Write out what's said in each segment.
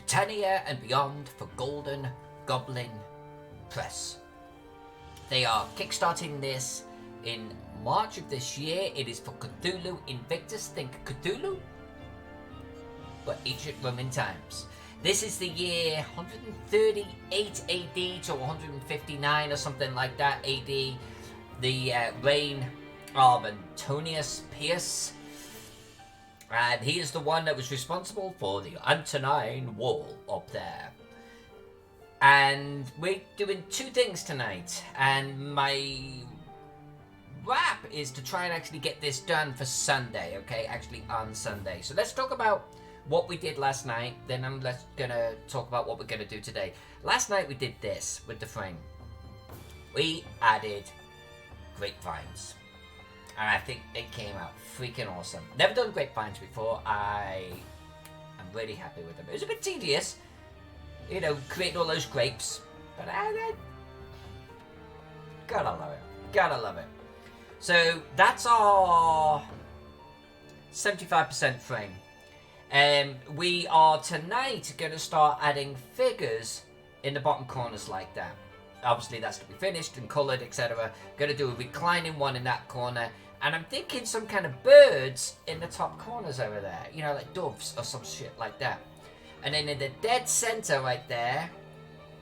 Britannia and Beyond for Golden Goblin Press. They are kickstarting this in March of this year. It is for Cthulhu Invictus. Think Cthulhu, but ancient Roman times. This is the year 138 AD to 159 or something like that AD. The reign of Antonius Pius. And he is the one that was responsible for the Antonine Wall up there. And we're doing two things tonight. And my wrap is to try and actually get this done for Sunday, okay? Actually on Sunday. So let's talk about what we did last night. Then I'm gonna talk about what we're gonna do today. Last night we did this with the frame. We added grapevines. And I think it came out freaking awesome. Never done grapevines before. I'm really happy with them. It was a bit tedious, you know, creating all those grapes. But I gotta love it. Gotta love it. So that's our 75% frame. We are tonight going to start adding figures in the bottom corners like that. Obviously that's to be finished and coloured, etc. Going to do a reclining one in that corner. And I'm thinking some kind of birds in the top corners over there. You know, like doves or some shit like that. And then in the dead centre right there,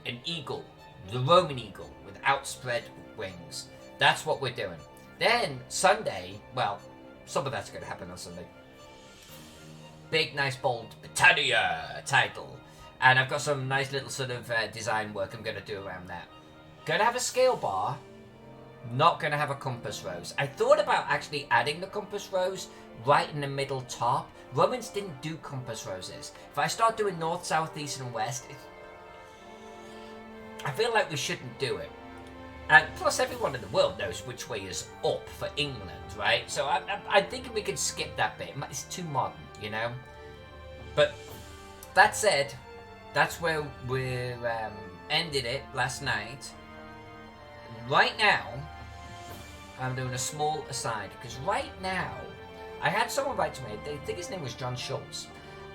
an eagle. The Roman eagle with outspread wings. That's what we're doing. Then Sunday, well, some of that's going to happen on Sunday. Big, nice, bold Britannia title. And I've got some nice little sort of design work I'm going to do around that. Going to have a scale bar. Not going to have a compass rose. I thought about actually adding the compass rose right in the middle top. Romans didn't do compass roses. If I start doing north, south, east, and west, I feel like we shouldn't do it. And plus, everyone in the world knows which way is up for England, right? So I'm thinking we could skip that bit. It's too modern, you know? But that said, that's where we ended it last night. Right now, I'm doing a small aside, because right now, I had someone write to me, I think his name was John Schultz,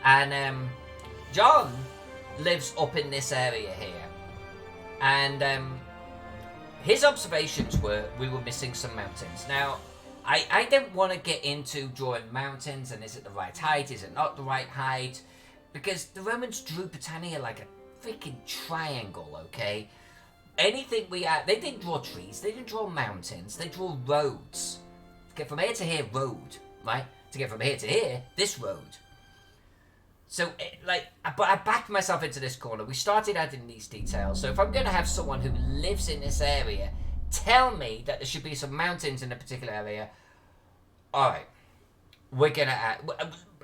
and John lives up in this area here, and his observations were we were missing some mountains. Now, I don't want to get into drawing mountains, and is it the right height, is it not the right height, because the Romans drew Britannia like a freaking triangle, okay? Anything we add, they didn't draw trees, they didn't draw mountains, they draw roads. To get from here to here, road, right? To get from here to here, this road. So, but I backed myself into this corner. We started adding these details. So if I'm going to have someone who lives in this area tell me that there should be some mountains in a particular area, alright, we're going to add,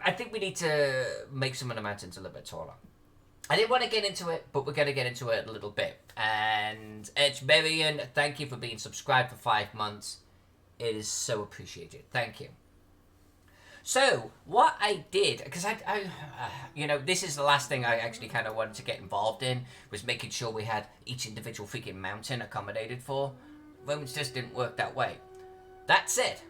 I think we need to make some of the mountains a little bit taller. I didn't want to get into it, but we're going to get into it a little bit. And Edge Marion, thank you for being subscribed for 5 months. It is so appreciated. Thank you. So, what I did, because you know, this is the last thing I actually kind of wanted to get involved in, was making sure we had each individual freaking mountain accommodated for. Romans just didn't work that way. That said,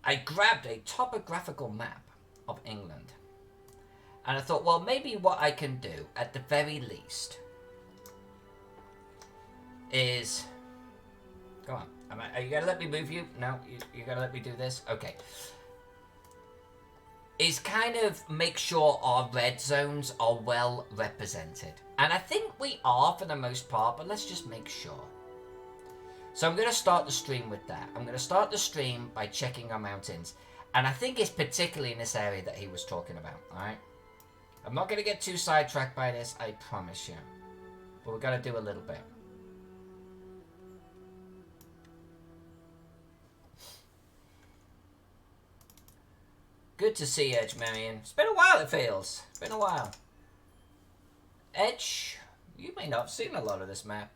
I grabbed a topographical map of England. And I thought, well, maybe what I can do, at the very least, is... Come on. Are you going to let me move you? No? You're going to let me do this? Okay. Is kind of make sure our red zones are well represented. And I think we are for the most part, but let's just make sure. So I'm going to start the stream with that. I'm going to start the stream by checking our mountains. And I think it's particularly in this area that he was talking about, alright? I'm not going to get too sidetracked by this, I promise you. But we're going to do a little bit. Good to see you, Edge Marion. It's been a while, it feels. It's been a while. Edge, you may not have seen a lot of this map.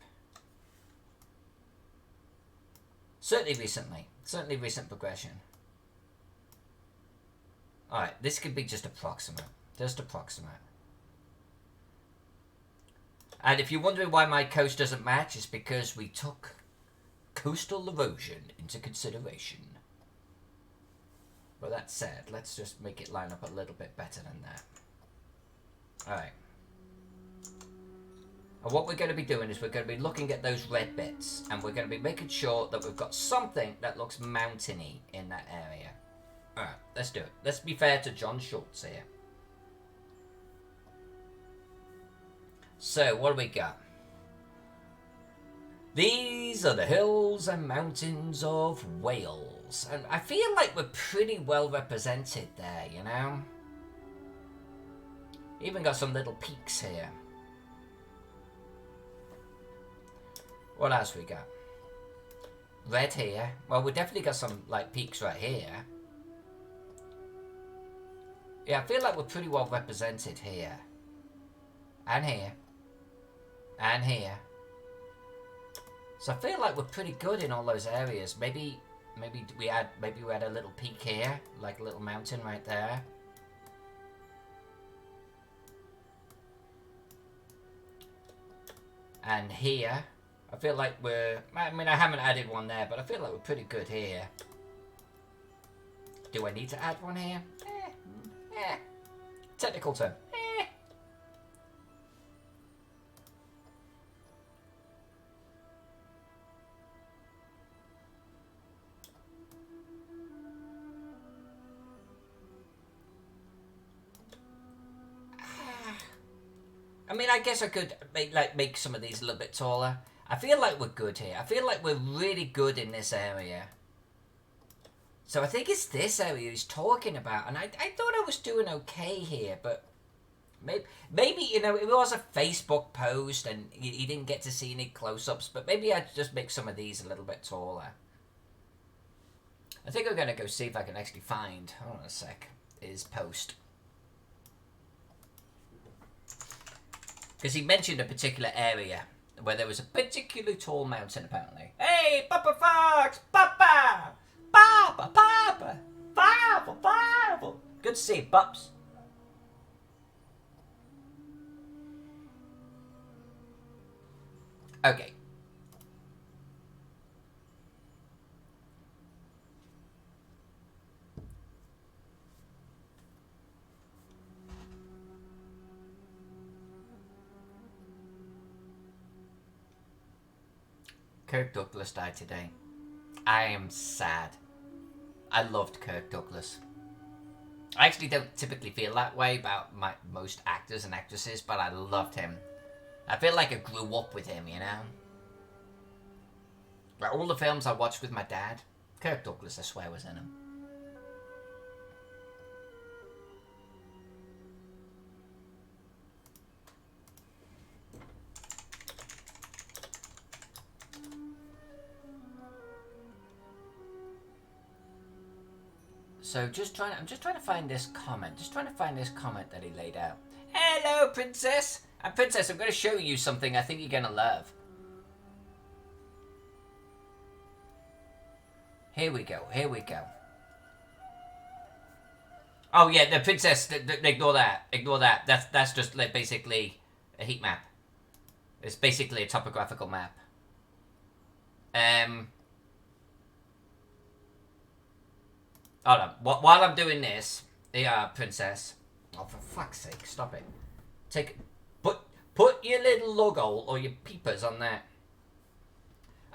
Certainly recently. Certainly recent progression. Alright, this could be just approximate. Just approximate. And if you're wondering why my coast doesn't match, it's because we took coastal erosion into consideration. But that said, let's just make it line up a little bit better than that. Alright. And what we're going to be doing is we're going to be looking at those red bits, and we're going to be making sure that we've got something that looks mountainy in that area. Alright, let's do it. Let's be fair to John Schultz here. So, what do we got? These are the hills and mountains of Wales. And I feel like we're pretty well represented there, you know? Even got some little peaks here. What else we got? Red here. Well, we definitely got some, like, peaks right here. Yeah, I feel like we're pretty well represented here. And here. And here. So I feel like we're pretty good in all those areas. Maybe we had a little peak here, like a little mountain right there. And here, I feel like I haven't added one there, but I feel like we're pretty good here. Do I need to add one here? Technical term. I mean, I guess I could make some of these a little bit taller. I feel like we're good here. I feel like we're really good in this area. So I think it's this area he's talking about. And I thought I was doing okay here, but maybe you know, it was a Facebook post and you didn't get to see any close-ups, but maybe I'd just make some of these a little bit taller. I think I'm going to go see if I can actually find, hold on a sec, his post. Because he mentioned a particular area where there was a particularly tall mountain, apparently. Hey, Papa Fox! Papa! Papa! Papa! Papa! Papa! Good to see you, pups. Okay. Kirk Douglas died today. I am sad. I loved Kirk Douglas. I actually don't typically feel that way about most actors and actresses, but I loved him. I feel like I grew up with him, you know? Like all the films I watched with my dad, Kirk Douglas, I swear, was in them. So I'm just trying to find this comment. Just trying to find this comment that he laid out. Hello, Princess. Princess, I'm going to show you something I think you're going to love. Here we go. Here we go. Oh yeah, the Princess. Ignore that. Ignore that. That's just like basically a heat map. It's basically a topographical map. Hold on. While I'm doing this, Princess. Oh, for fuck's sake, stop it. Put your little logo or your peepers on that.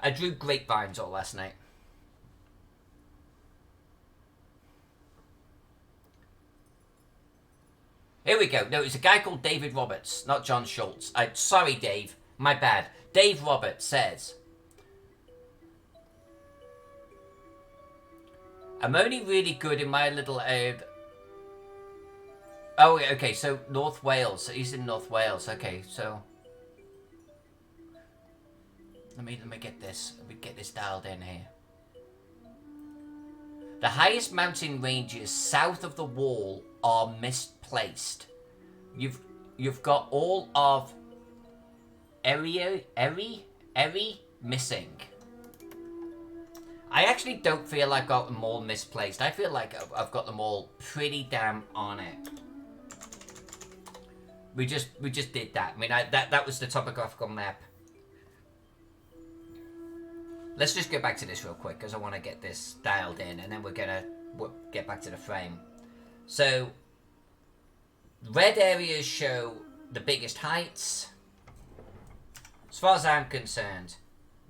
I drew grapevines all last night. Here we go. No, it's a guy called David Roberts, not John Schultz. Sorry, Dave. My bad. Dave Roberts says, I'm only really good in my little... Oh, okay, so North Wales. So he's in North Wales. Okay, so... Let me get this. Let me get this dialed in here. The highest mountain ranges south of the wall are misplaced. You've got all of Erie missing. I actually don't feel I've got them all misplaced. I feel like I've got them all pretty damn on it. We just did that. I mean, that was the topographical map. Let's just go back to this real quick because I want to get this dialed in, and then we're gonna get back to the frame. So, red areas show the biggest heights. As far as I'm concerned,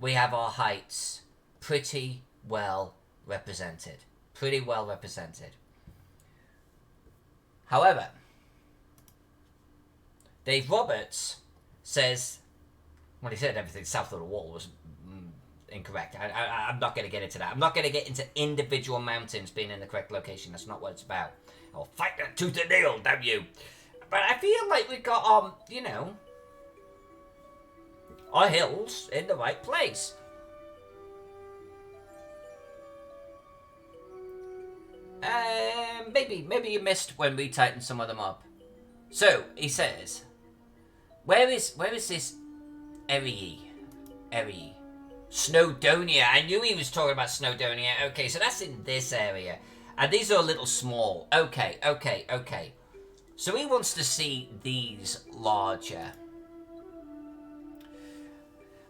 we have our heights pretty well represented. Pretty well represented. However, Dave Roberts says, well, he said everything south of the wall was incorrect. I'm not going to get into that. I'm not going to get into individual mountains being in the correct location. That's not what it's about. I'll fight that tooth and nail, damn you. But I feel like we got, you know, our hills in the right place. Maybe you missed when we tightened some of them up. So, he says, where is this Eri? Snowdonia. I knew he was talking about Snowdonia. Okay, so that's in this area. And these are a little small. Okay. So he wants to see these larger.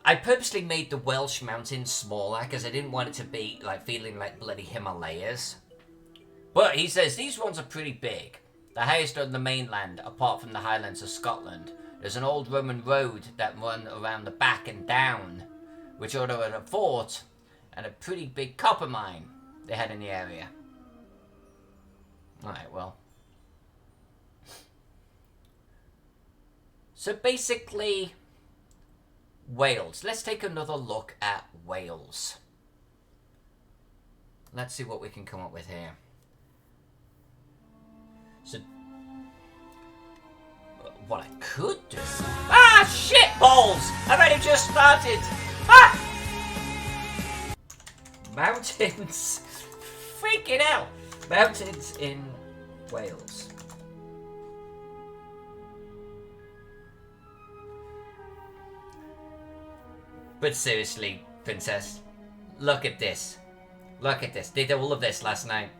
I purposely made the Welsh mountains smaller because I didn't want it to be like feeling like bloody Himalayas. But he says these ones are pretty big. The highest on the mainland, apart from the Highlands of Scotland. There's an old Roman road that run around the back and down, which order at a fort and a pretty big copper mine they had in the area. Alright, well. So basically, Wales. Let's take another look at Wales. Let's see what we can come up with here. So, what I could do... Ah, shit balls! I've only just started! Ah! Mountains. Freaking hell! Mountains in Wales. But seriously, Princess, look at this. Look at this. They did all of this last night.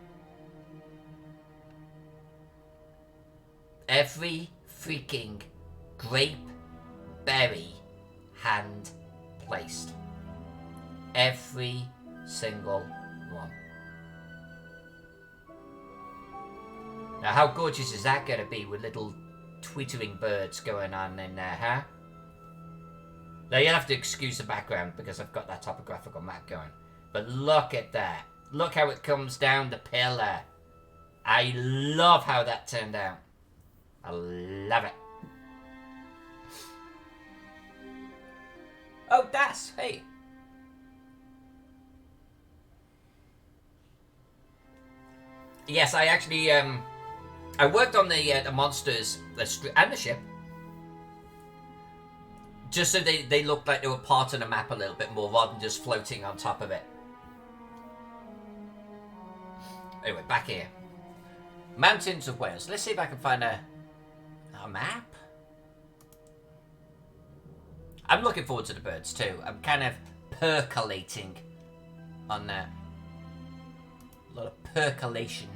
Every freaking grape berry hand placed. Every single one. Now how gorgeous is that going to be with little twittering birds going on in there, huh? Now you'll have to excuse the background because I've got that topographical map going. But look at that. Look how it comes down the pillar. I love how that turned out. I love it. Oh, Das, hey. Yes, I actually, I worked on the monsters and the ship. Just so they looked like they were part of the map a little bit more rather than just floating on top of it. Anyway, back here. Mountains of Wales. Let's see if I can find a map. I'm looking forward to the birds too. I'm kind of percolating on that. A lot of percolation.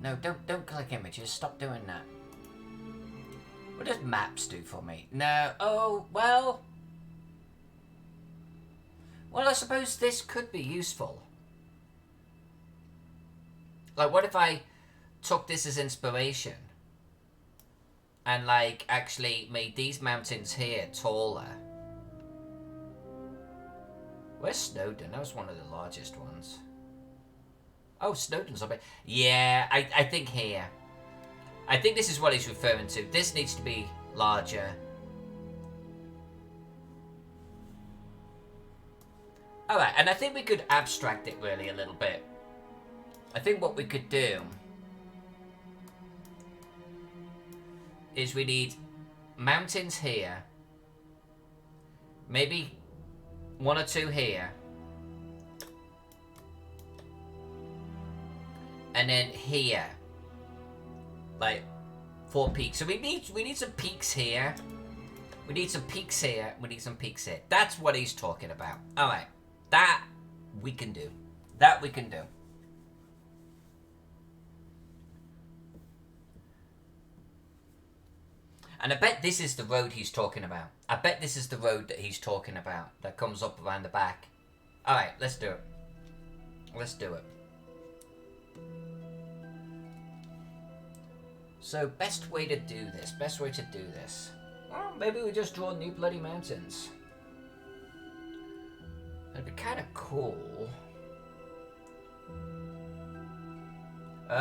No, don't click images. Stop doing that. What does maps do for me? No. Oh, well. Well, I suppose this could be useful. Like, what if I took this as inspiration? And, like, actually made these mountains here taller. Where's Snowdon? That was one of the largest ones. Oh, Snowdon's up here. Yeah, I think here. I think this is what he's referring to. This needs to be larger. Alright, and I think we could abstract it really a little bit. I think what we could do is we need mountains here, maybe one or two here, and then here, like 4 peaks. So we need some peaks here, we need some peaks here, we need some peaks here. That's what he's talking about. All right, that we can do. That we can do. And I bet this is the road he's talking about. I bet this is the road that he's talking about. That comes up around the back. Alright, let's do it. Let's do it. So, best way to do this. Best way to do this. Well, maybe we just draw new bloody mountains. That'd be kind of cool. I'm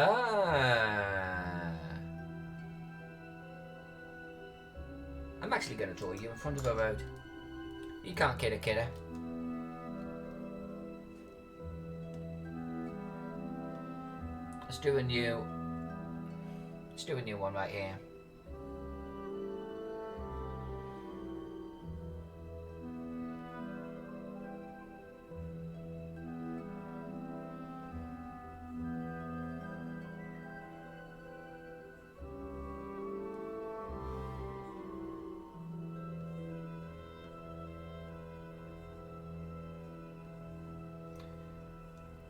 actually going to draw you in front of a road. You can't kid a kidder. Let's do a new one right here.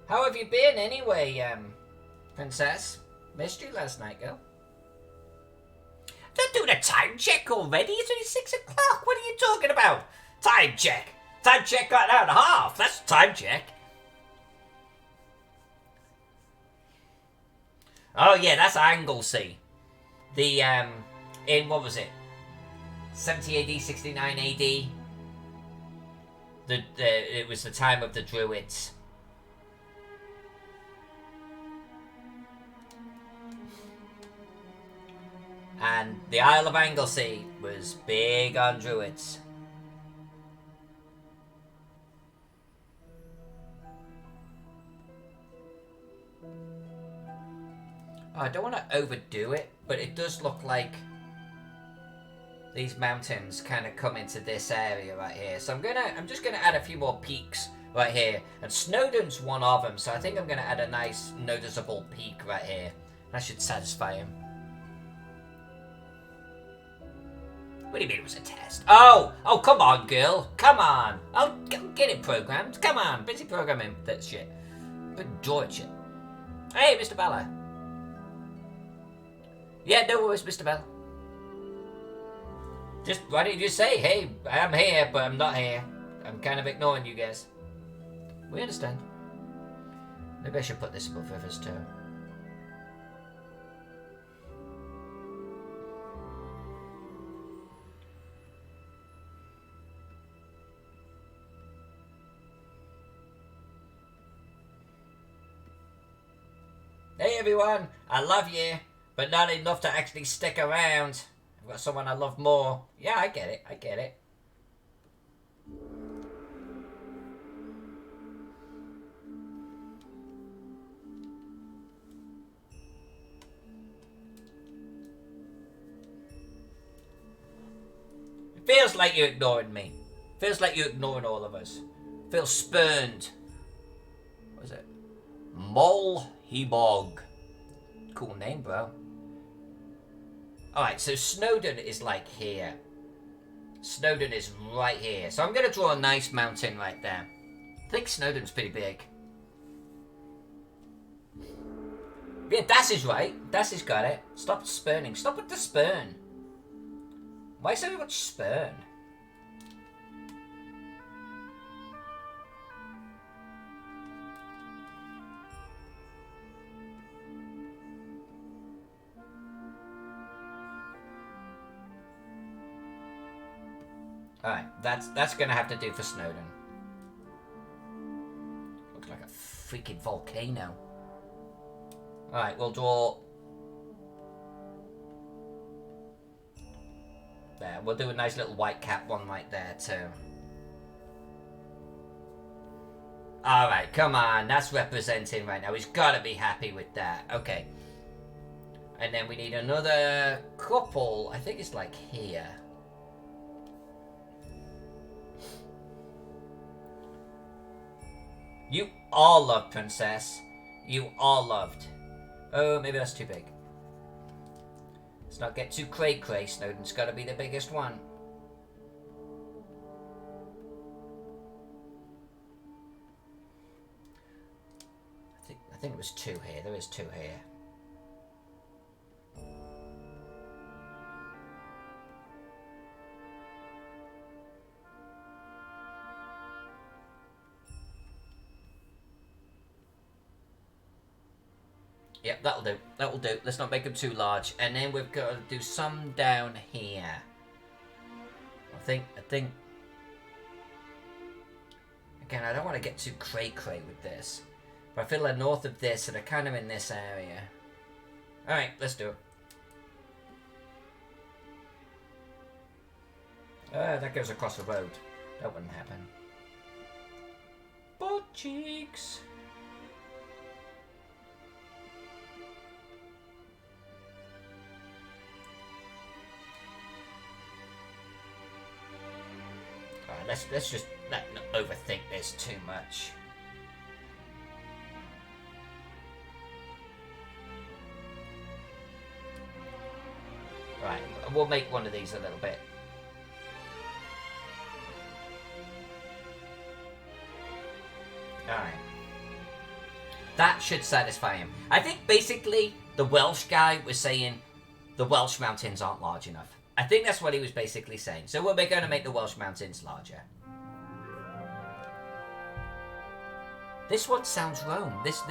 How have you been anyway, Princess? Missed you last night, girl. Don't do the time check already. It's only 6 o'clock. What are you talking about? Time check. Time check got an hour and a half. That's time check. Oh yeah, that's Anglesey. The in what was it? 70 AD, 69 AD. It was the time of the Druids. And the Isle of Anglesey was big on Druids. Oh, I don't want to overdo it, but it does look like these mountains kind of come into this area right here. So I'm just gonna add a few more peaks right here. And Snowdon's one of them, so I think I'm gonna add a nice noticeable peak right here. That should satisfy him. What do you mean it was a test? Oh, come on, girl. Come on. Oh, get it programmed. Come on. Busy programming that shit. But enjoy it shit. Hey, Mr. Bella. Yeah, no worries, Mr. Bella. Why don't you just say, hey, I'm here, but I'm not here. I'm kind of ignoring you guys. We understand. Maybe I should put this above River's too. Hey everyone, I love you, but not enough to actually stick around. I've got someone I love more. Yeah, I get it, I get it. It feels like you're ignoring me. Feels like you're ignoring all of us. Feels spurned. What is it? Molhebog. Cool name, bro. Alright, so Snowdon is like here. Snowdon is right here. So I'm going to draw a nice mountain right there. I think Snowdon's pretty big. Yeah, Das is right. Das has got it. Stop spurning. Stop with the spurn. Why so much spurn? Alright, that's gonna have to do for Snowdon. Looks like a freaking volcano. Alright, we'll draw... There, we'll do a nice little white cap one right there too. Alright, come on, that's representing right now. He's gotta be happy with that. Okay. And then we need another couple, I think it's like here. You are loved, Princess. You are loved. Oh, maybe that's too big. Let's not get too cray-cray. Snowdon's got to be the biggest one. I think it was 2 here. There is 2 here. Yep, that'll do. That'll do. Let's not make them too large. And then we've got to do some down here. I think. Again, I don't want to get too cray-cray with this. But I feel like north of this, so they're kind of in this area. Alright, let's do it. That goes across the road. That wouldn't happen. Butt cheeks. Alright, let's just not overthink this too much. Right, we'll make one of these a little bit. Alright. That should satisfy him. I think basically the Welsh guy was saying the Welsh mountains aren't large enough. I think that's what he was basically saying. So we're going to make the Welsh mountains larger. This one sounds Rome. This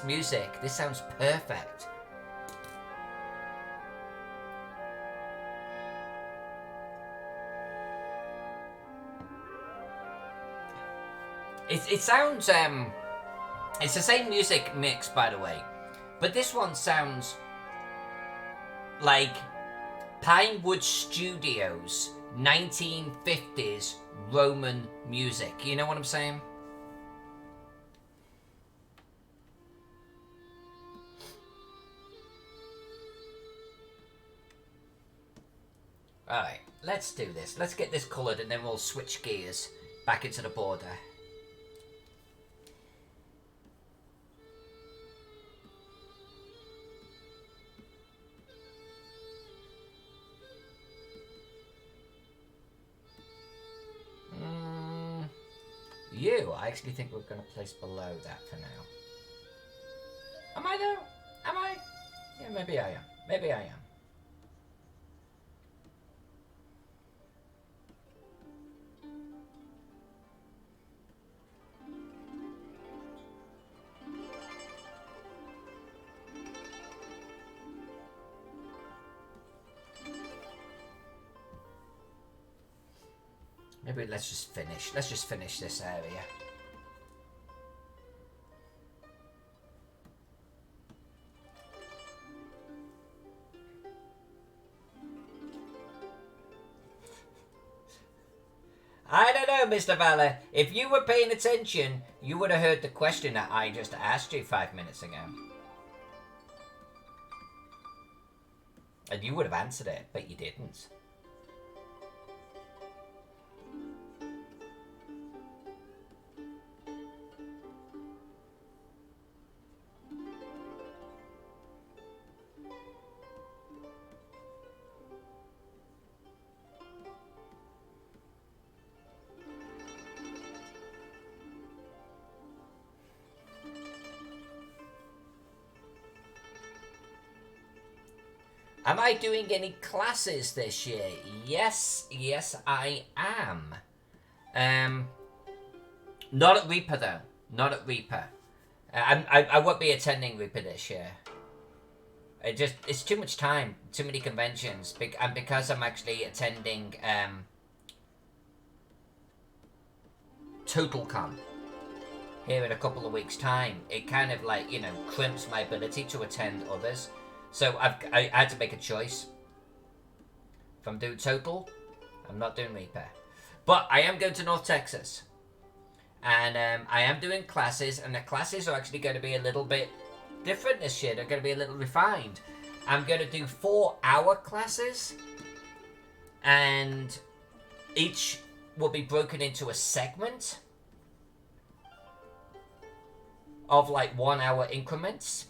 music, this sounds perfect. It sounds, it's the same music mix, by the way, but this one sounds like Pinewood Studios 1950s Roman music. You know what I'm saying? Alright, let's do this. Let's get this coloured and then we'll switch gears back into the border. I actually think we're going to place below that for now. Am I though? Am I? Yeah, maybe I am. Maybe I am. Maybe let's just finish. Let's just finish this area. I don't know, Mr. Valor. If you were paying attention, you would have heard the question that I just asked you 5 minutes ago. And you would have answered it, but you didn't. Am I doing any classes this year? Yes, I am. Not at Reaper though. Not at Reaper. I won't be attending Reaper this year. It's too much time, too many conventions, and because I'm actually attending TotalCon here in a couple of weeks' time, it kind of like, you know, crimps my ability to attend others. So I had to make a choice. If I'm doing Total, I'm not doing Reaper. But I am going to North Texas. And I am doing classes, and the classes are actually going to be a little bit different this year. They're going to be a little refined. I'm going to do 4-hour classes, and each will be broken into a segment of like 1-hour increments.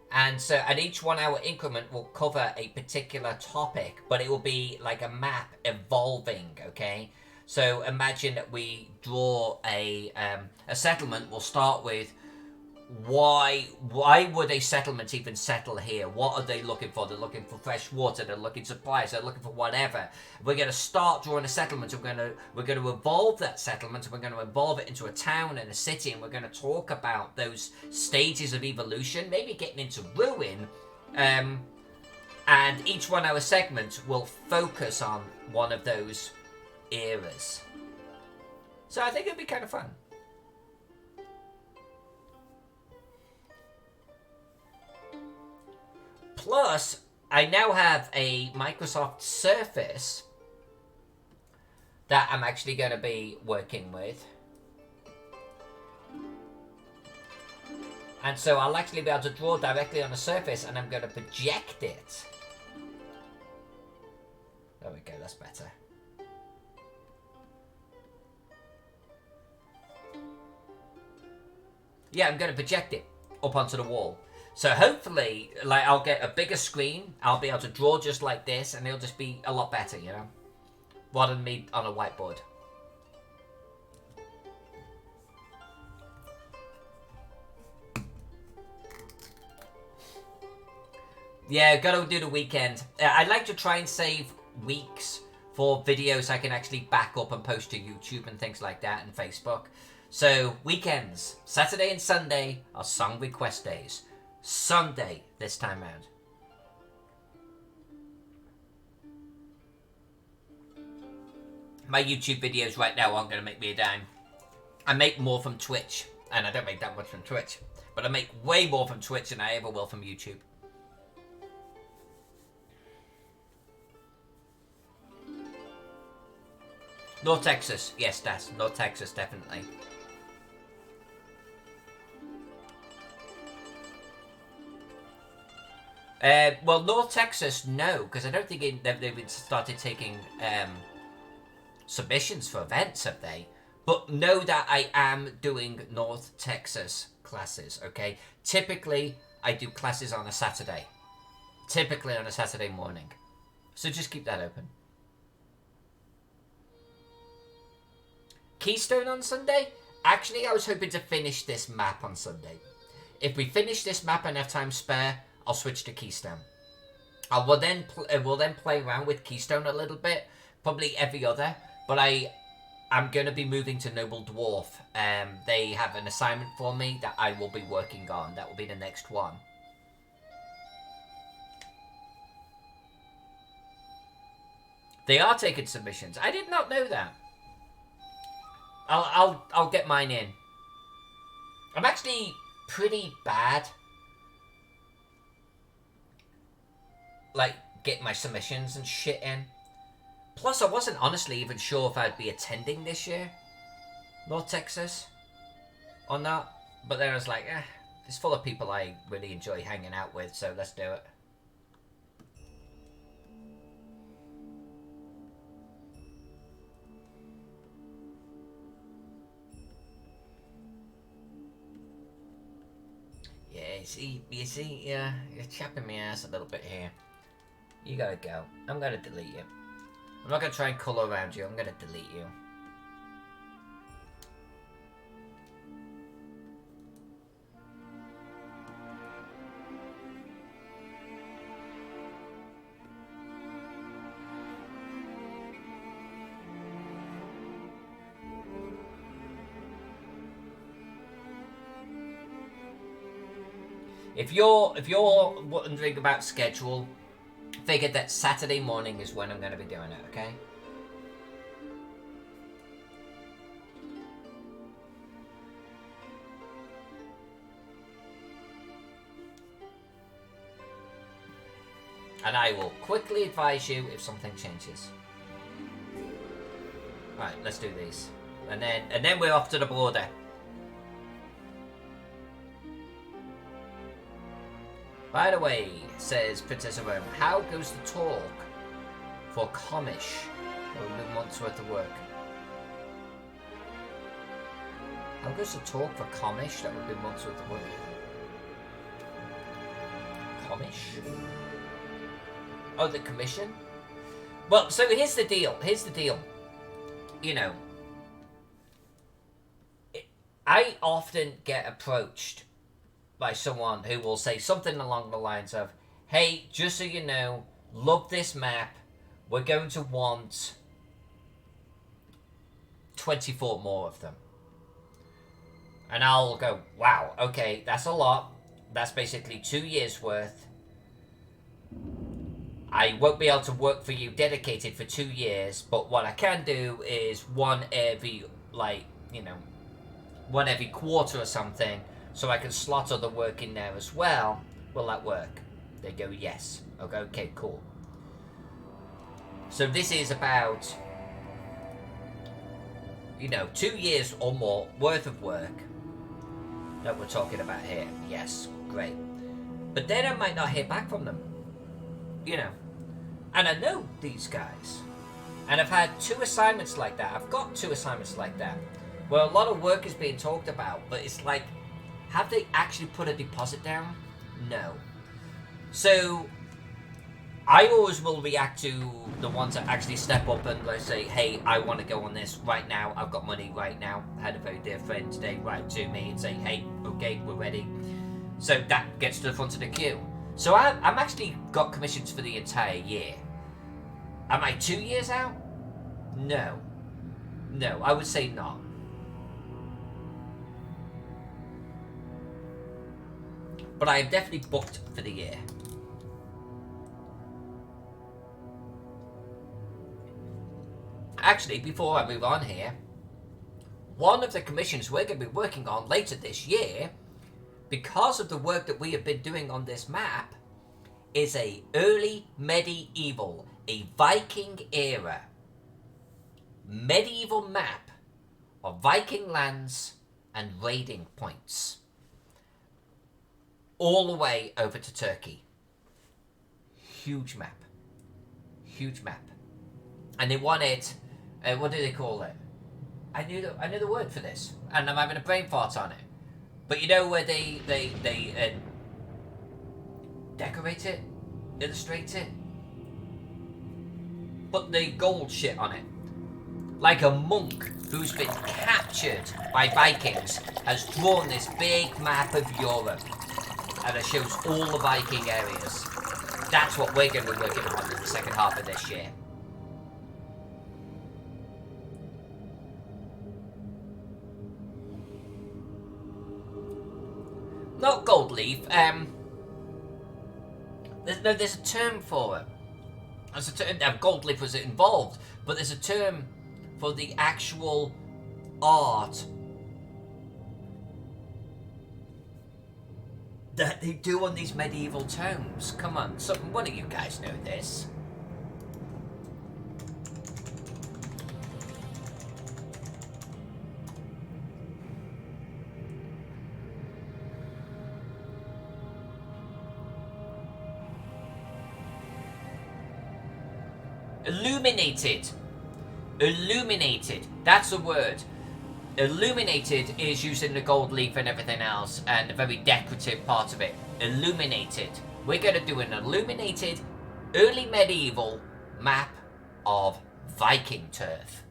And so at each 1-hour increment will cover a particular topic, but it will be like a map evolving, okay? So imagine that we draw a settlement. We'll start with why would a settlement even settle here? What are they looking for? They're looking for fresh water, they're looking for supplies, they're looking for whatever. We're going to start drawing a settlement, and we're going to evolve that settlement, and we're going to evolve it into a town and a city, and we're going to talk about those stages of evolution, maybe getting into ruin, and each 1 hour segment will focus on one of those eras. So I think it'd be kind of fun. Plus, I now have a Microsoft Surface that I'm actually going to be working with. And so I'll actually be able to draw directly on the Surface, and I'm going to project it. There we go, that's better. Yeah, I'm going to project it up onto the wall. So hopefully, like, I'll get a bigger screen, I'll be able to draw just like this, and it'll just be a lot better, you know? Rather than me on a whiteboard. Yeah, gotta do the weekend. I like to try and save weeks for videos I can actually back up and post to YouTube and things like that, and Facebook. So, weekends, Saturday and Sunday, are song request days. Sunday, this time around. My YouTube videos right now aren't going to make me a dime. I make more from Twitch, and I don't make that much from Twitch. But I make way more from Twitch than I ever will from YouTube. North Texas, yes, that's North Texas, definitely. Well, North Texas, no, because I don't think they've started taking submissions for events, have they? But know that I am doing North Texas classes, okay? Typically, I do classes on a Saturday. Typically on a Saturday morning. So just keep that open. Keystone on Sunday? Actually, I was hoping to finish this map on Sunday. If we finish this map and have time spare, I'll switch to Keystone. I will then play around with Keystone a little bit, probably every other. But I'm going to be moving to Noble Dwarf. They have an assignment for me that I will be working on. That will be the next one. They are taking submissions. I did not know that. I'll get mine in. I'm actually pretty bad. Like, get my submissions and shit in. Plus, I wasn't honestly even sure if I'd be attending this year. North Texas. Or not. But then I was like, it's full of people I really enjoy hanging out with, so let's do it. Yeah, you see, you're chapping my ass a little bit here. You gotta go. I'm gonna delete you. I'm not gonna try and colour around you, I'm gonna delete you. If you're wondering about schedule, figure that Saturday morning is when I'm going to be doing it, okay? And I will quickly advise you if something changes. Right, let's do these. And then we're off to the border. By the way, says Princess of Rome, how goes the talk for Comish? Or a month's worth of work. How goes the talk for Comish? That would be months worth of work. Comish? Oh, the commission? Well, so here's the deal. Here's the deal. You know, I often get approached by someone who will say something along the lines of, hey, just so you know, love this map, we're going to want 24 more of them. And I'll go, wow, okay, that's a lot. That's basically 2 years worth. I won't be able to work for you dedicated for 2 years, but what I can do is one every, like, you know, one every quarter or something, so I can slot other work in there as well. Will that work? They go, yes. I go, okay, cool. So this is about, you know, 2 years or more worth of work that we're talking about here. Yes, great. But then I might not hear back from them. You know, and I know these guys, and I've had 2 assignments like that. I've got 2 assignments like that where a lot of work is being talked about, but it's like, have they actually put a deposit down? No. So I always will react to the ones that actually step up and like say, hey, I want to go on this right now, I've got money right now. I had a very dear friend today write to me and say, hey, okay, we're ready. So that gets to the front of the queue. So I'm actually got commissions for the entire year. Am I 2 years out? No. No, I would say not. But I am definitely booked for the year. Actually, before I move on here, one of the commissions we're going to be working on later this year, because of the work that we have been doing on this map, is a early medieval, a Viking era medieval map of Viking lands and raiding points, all the way over to Turkey. Huge map. Huge map. And they want it, what do they call it? I knew the word for this, and I'm having a brain fart on it. But you know where they decorate it, illustrate it, put the gold shit on it, like a monk who's been captured by Vikings has drawn this big map of Europe, and it shows all the Viking areas. That's what we're going to be working on in the second half of this year. Not gold leaf. There's a term for it. There's a term. Gold leaf was involved, but there's a term for the actual art that they do on these medieval tomes. Come on, one of you guys know this. Illuminated. Illuminated. That's the word. Illuminated is using the gold leaf and everything else, and a very decorative part of it. Illuminated. We're going to do an illuminated, early medieval map of Viking turf.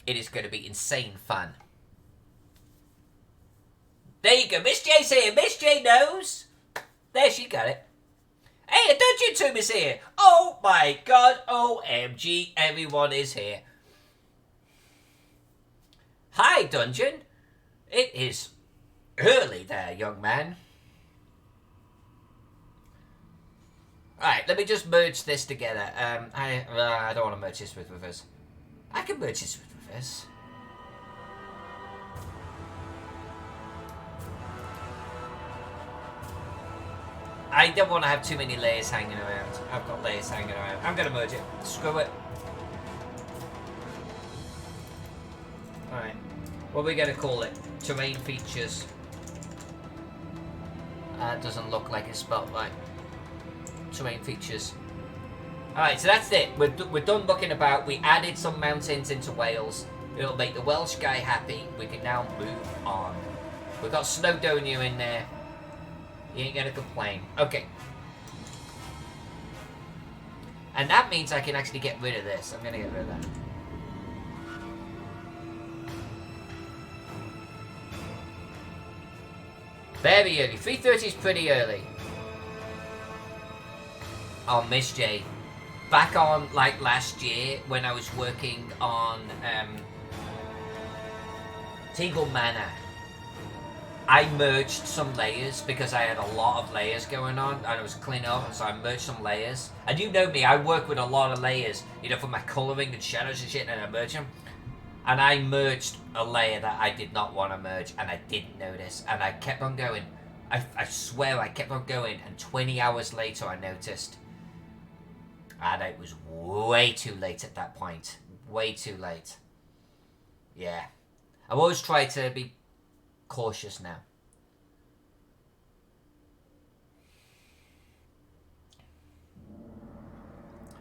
It is going to be insane fun. There you go. Miss J's here. Miss J knows. There, she got it. Hey, a Dungeon Tomb is here! Oh my god, OMG, everyone is here. Hi, Dungeon. It is early there, young man. Alright, let me just merge this together. I don't want to merge this with reverse. I can merge this with reverse. I don't want to have too many layers hanging around. I've got layers hanging around. I'm going to merge it. Screw it. Alright. What are we going to call it? Terrain features. That doesn't look like it's spelled right. Terrain features. Alright, so that's it. We're done looking about. We added some mountains into Wales. It'll make the Welsh guy happy. We can now move on. We've got Snowdonia in there. You ain't gonna complain. Okay. And that means I can actually get rid of this. I'm gonna get rid of that. Very early. 3:30 is pretty early. Oh, Miss J. Back on, like, last year, when I was working on, Tingle Manor, I merged some layers because I had a lot of layers going on and I was cleaning up, so I merged some layers. And you know me, I work with a lot of layers, you know, for my colouring and shadows and shit, and I merge them. And I merged a layer that I did not want to merge, and I didn't notice, and I kept on going. I swear I kept on going, and 20 hours later I noticed. And it was way too late at that point. Way too late. Yeah. I've always tried to be cautious now.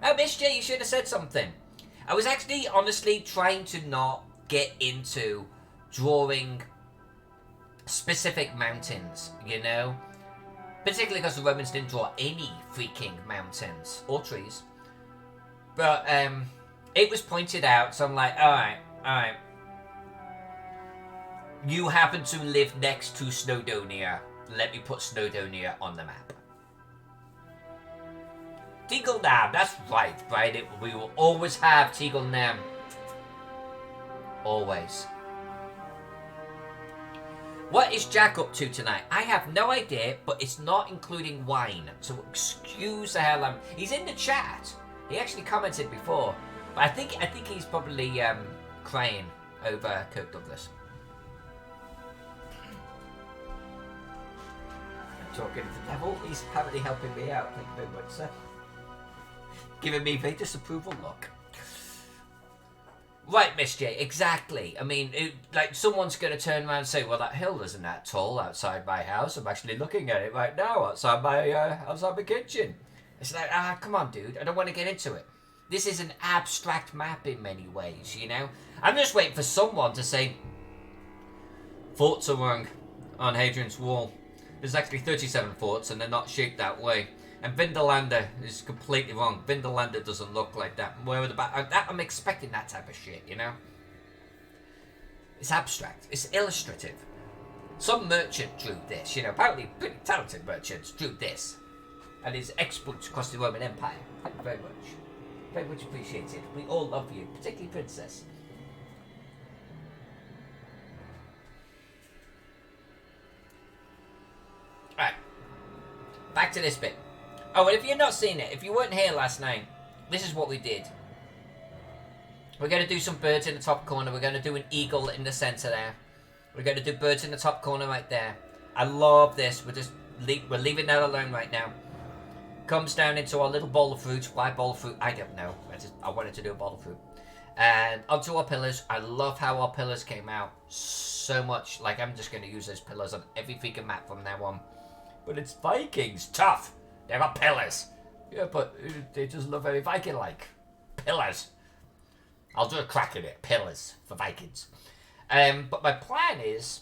Oh, Miss J, you should have said something. I was actually, honestly, trying to not get into drawing specific mountains, you know? Particularly because the Romans didn't draw any freaking mountains or trees. But, it was pointed out, so I'm like, alright. You happen to live next to Snowdonia. Let me put Snowdonia on the map. Teagle Nam, that's right, we will always have Teagle Nam. Always. What is Jack up to tonight? I have no idea, but it's not including wine. So excuse the hell he's in the chat. He actually commented before. But I think he's probably crying over Kirk Douglas. I'm talking to the devil. He's apparently helping me out. Thank you very much, sir. Giving me a disapproval look. Right, Miss J, exactly. I mean, like, someone's going to turn around and say, well, that hill isn't that tall outside my house. I'm actually looking at it right now outside my kitchen. It's like, come on, dude. I don't want to get into it. This is an abstract map in many ways, you know? I'm just waiting for someone to say, forts are wrong on Hadrian's Wall. There's actually 37 forts, and they're not shaped that way. And Vindolanda is completely wrong. Vindolanda doesn't look like that. Where the back? I'm expecting that type of shit, you know? It's abstract. It's illustrative. Some merchant drew this, you know. Apparently, pretty talented merchants drew this. And his exploits across the Roman Empire. Thank you very much. Very much appreciated. We all love you, particularly Princess. Alright. Back to this bit. Oh, and if you've not seen it, if you weren't here last night, this is what we did. We're going to do some birds in the top corner. We're going to do an eagle in the centre there. We're going to do birds in the top corner right there. I love this. We're leaving that alone right now. Comes down into our little bowl of fruit. Why bowl of fruit? I don't know. I wanted to do a bowl of fruit. And onto our pillars. I love how our pillars came out so much. Like, I'm just going to use those pillars on every freaking map from now on. But it's Vikings. Tough. They've got pillars. Yeah, but they just look very Viking-like. Pillars. I'll do a crack at it. Pillars for Vikings. But my plan is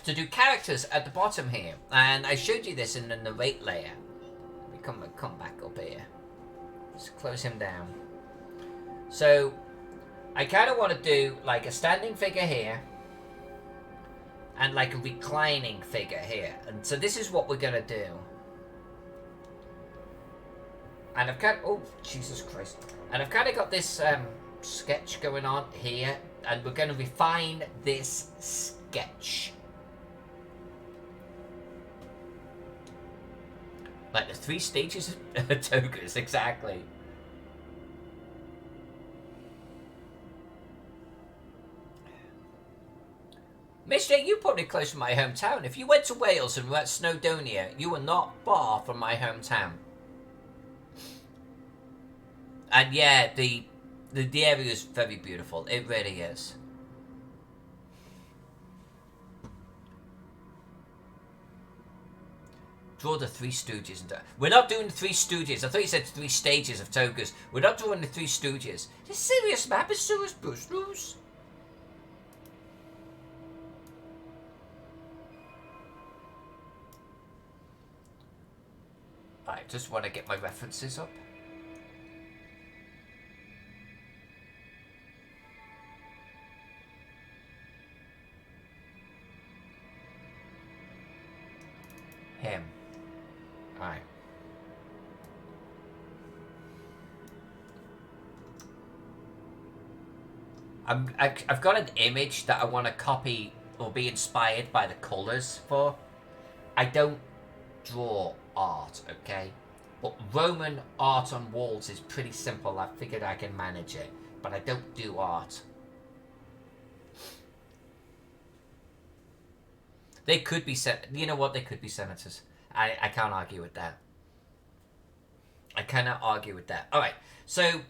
to do characters at the bottom here. And I showed you this in the narrate layer. Let me come back up here. Let's close him down. So, I kind of want to do like a standing figure here. And like a reclining figure here. And so this is what we're going to do. And I've kind of, oh, Jesus Christ. And I've kind of got this sketch going on here. And we're going to refine this sketch. Like the 3 stages of togas, exactly. Mister, you're probably close to my hometown. If you went to Wales and were at Snowdonia, you were not far from my hometown. And yeah, the area is very beautiful. It really is. Draw the 3 Stooges. We're not doing the 3 Stooges. I thought you said 3 stages of togas. We're not doing the 3 Stooges. It's a serious map. It's serious, Bruce. I just want to get my references up. him. Alright. I've got an image that I want to copy or be inspired by the colours for. I don't draw art, okay? But Roman art on walls is pretty simple. I figured I can manage it. But I don't do art. They could be you know what? They could be senators. I can't argue with that. I cannot argue with that. Alright, so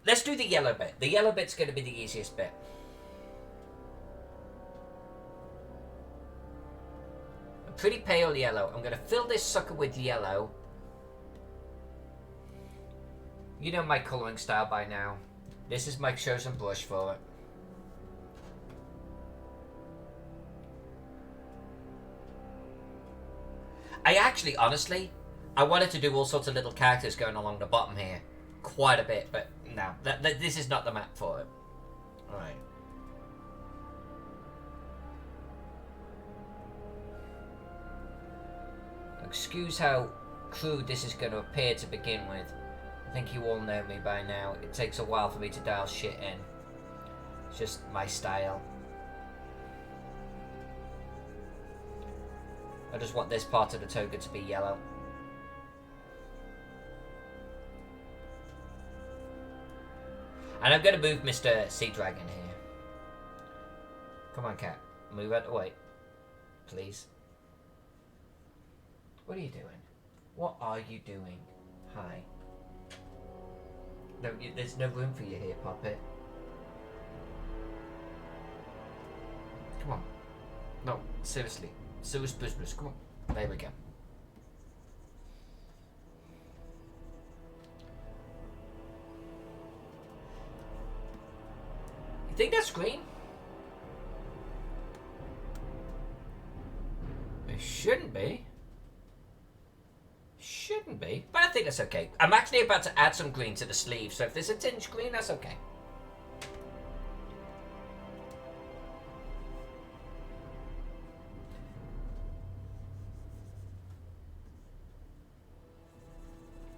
let's do the yellow bit. The yellow bit's going to be the easiest bit. A pretty pale yellow. I'm going to fill this sucker with yellow. You know my colouring style by now. This is my chosen brush for it. I actually, honestly, I wanted to do all sorts of little characters going along the bottom here. Quite a bit, but no. This is not the map for it. Alright. Excuse how crude this is going to appear to begin with. I think you all know me by now. It takes a while for me to dial shit in. It's just my style. I just want this part of the toga to be yellow. And I'm going to move Mr. Sea Dragon here. Come on, cat. Move out of the way. Please. What are you doing? What are you doing? Hi. No, there's no room for you here, puppet. Come on. No, seriously. Serious business. Come on. There we go. You think that's green? It shouldn't be. Shouldn't be, but I think that's okay. I'm actually about to add some green to the sleeve, so if there's a tinge green, that's okay.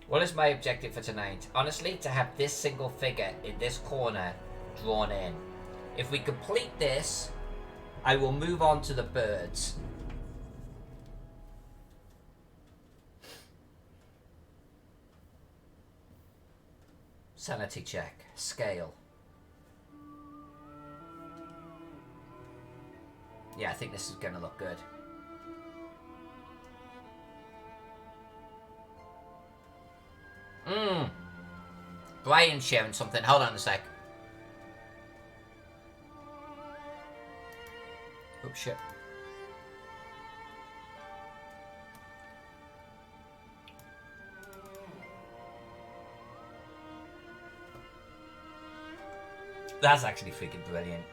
What is my objective for tonight? Honestly, to have this single figure in this corner drawn in. If we complete this, I will move on to the birds. Sanity check. Scale. Yeah, I think this is going to look good. Brian's sharing something. Hold on a sec. Oh, shit. That's actually freaking brilliant.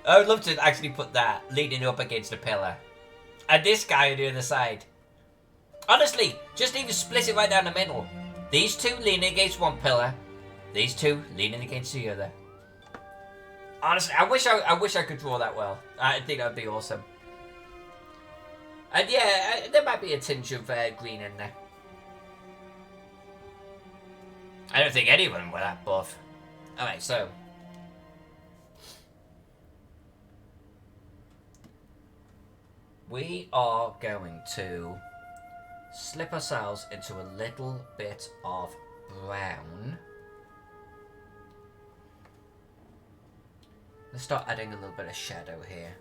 I would love to actually put that leaning up against a pillar. And this guy on the other side. Honestly, just even split it right down the middle. These two leaning against one pillar. These two leaning against the other. Honestly, I wish I could draw that well. I think that'd be awesome. And yeah, there might be a tinge of green in there. I don't think anyone were that buff. Alright, so. We are going to slip ourselves into a little bit of brown. Let's start adding a little bit of shadow here.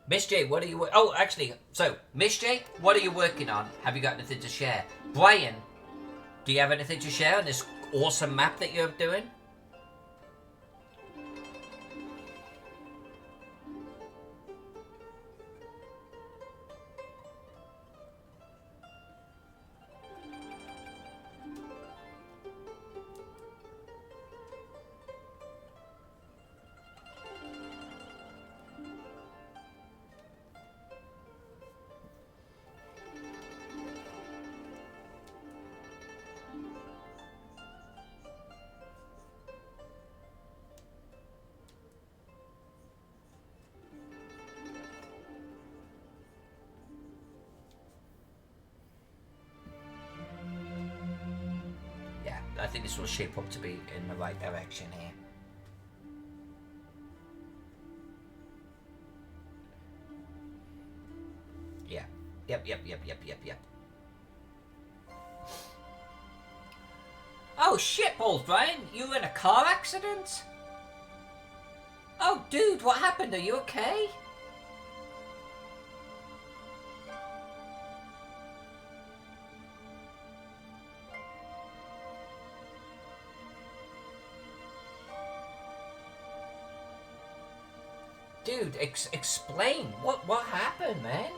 Miss J, what are you... Oh, actually, so, Miss J, what are you working on? Have you got anything to share? Brian, do you have anything to share on this awesome map that you're doing? I think this will shape up to be in the right direction here. Yeah. Yep. Oh shit, balls, Brian! You were in a car accident? Oh, dude, what happened? Are you okay? Dude, explain. What happened, man?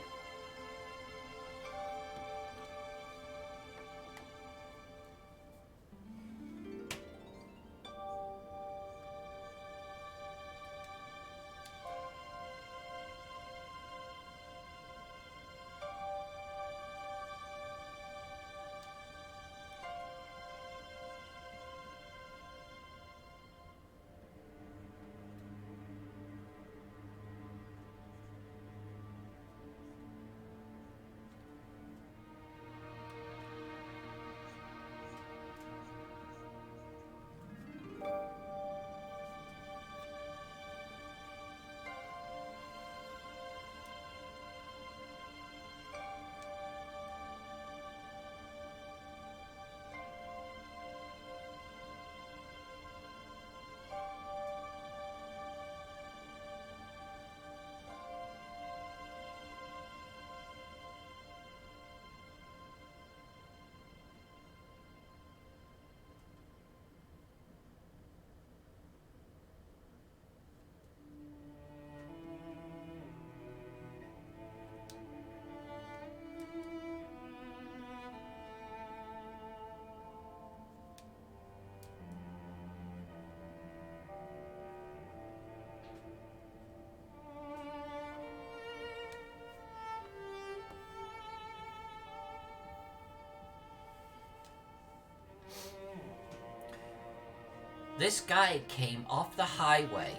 This guy came off the highway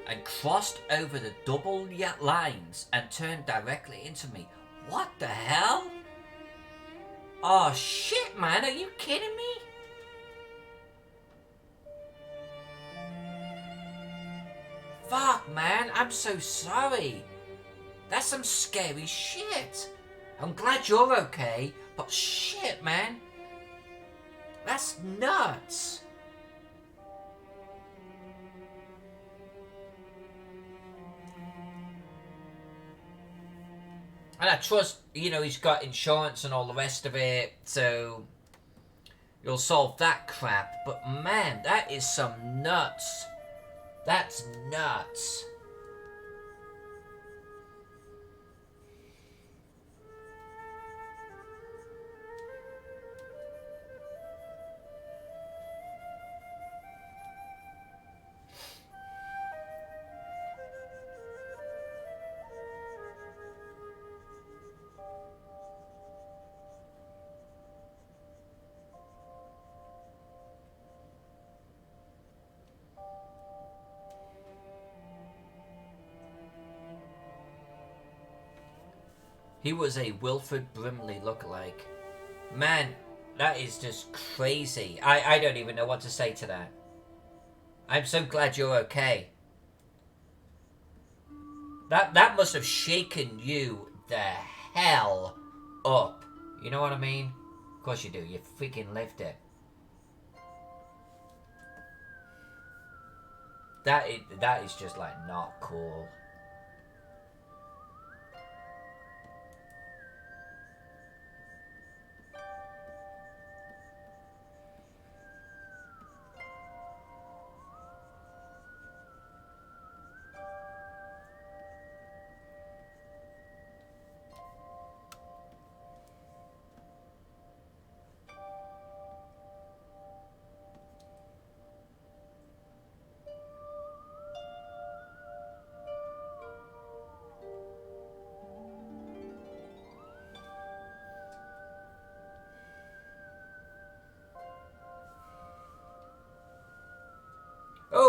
and crossed over the double lines and turned directly into me. What the hell? Oh shit, man, are you kidding me? Fuck, man, I'm so sorry. That's some scary shit. I'm glad you're okay, but shit, man. That's nuts. And I trust, you know, he's got insurance and all the rest of it, so you'll solve that crap. But man, that is some nuts. That's nuts. He was a Wilfred Brimley lookalike. Man, that is just crazy. I don't even know what to say to that. I'm so glad you're okay. That must have shaken you the hell up. You know what I mean? Of course you do. You freaking lived it. That is just like not cool.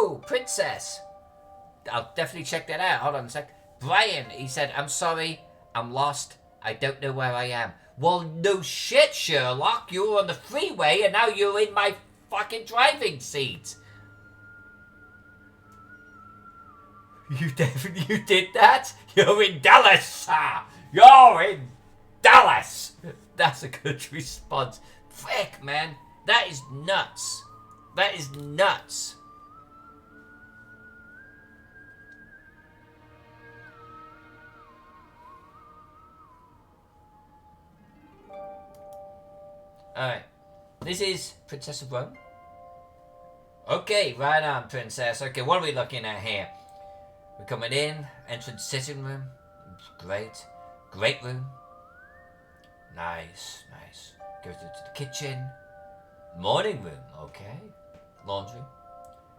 Oh, Princess. I'll definitely check that out. Hold on a sec. Brian, he said, I'm sorry. I'm lost. I don't know where I am. Well, no shit, Sherlock. You were on the freeway and now you're in my fucking driving seat. You definitely did that? You're in Dallas, sir. You're in Dallas. That's a good response. Frick, man. That is nuts. That is nuts. Alright. This is Princess of Rome. Okay, right on, Princess. Okay, what are we looking at here? We're coming in. Entrance sitting room. Great. Great room. Nice, nice. Go through to the kitchen. Morning room, okay. Laundry.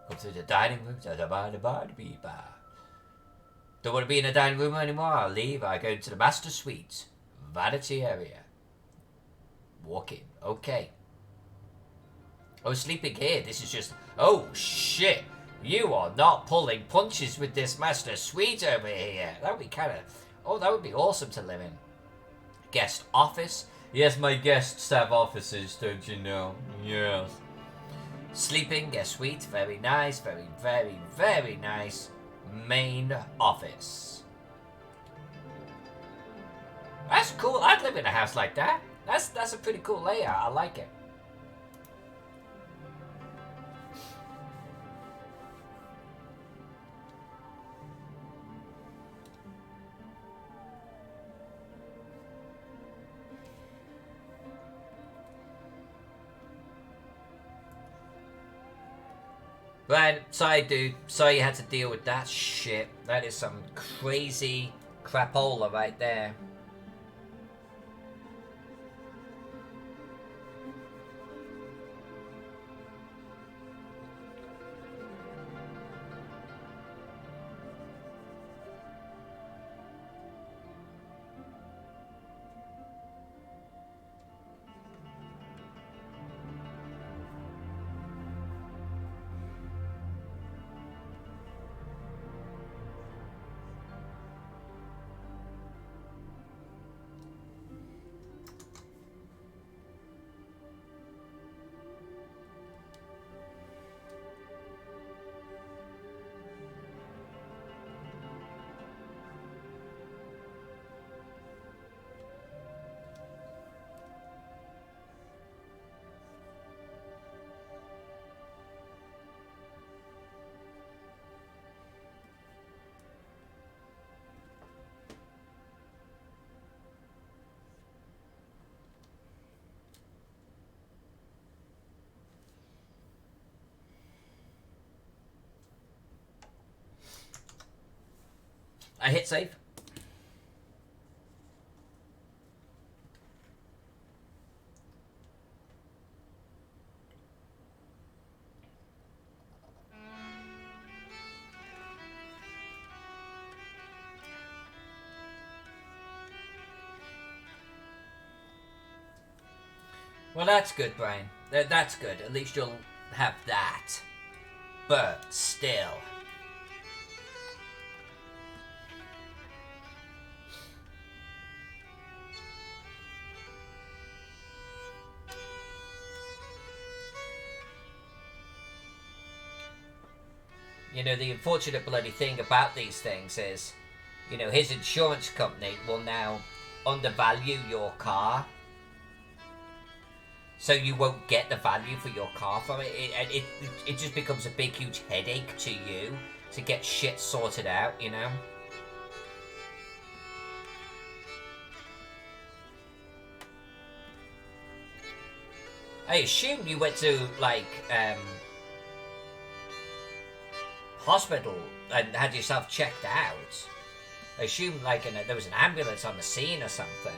Go through the dining room. Don't want to be in the dining room anymore. I'll leave. I go to the master suite. Vanity area. Walk in. Okay. Oh, sleeping here. This is just... Oh, shit. You are not pulling punches with this master suite over here. That would be kind of... Oh, that would be awesome to live in. Guest office. Yes, my guests have offices, don't you know? Yes. Sleeping, guest suite. Very nice. Very, very, very nice. Main office. That's cool. I'd live in a house like that. That's a pretty cool layout. I like it. Right, sorry dude. Sorry you had to deal with that shit. That is some crazy crapola right there. I hit save. Well, that's good, Brian. That's good. At least you'll have that. But still. You know, the unfortunate bloody thing about these things is, you know, his insurance company will now undervalue your car. So you won't get the value for your car from it. And it just becomes a big, huge headache to you to get shit sorted out, you know? I assume you went to, like, hospital and had yourself checked out. I assume, like, there was an ambulance on the scene or something.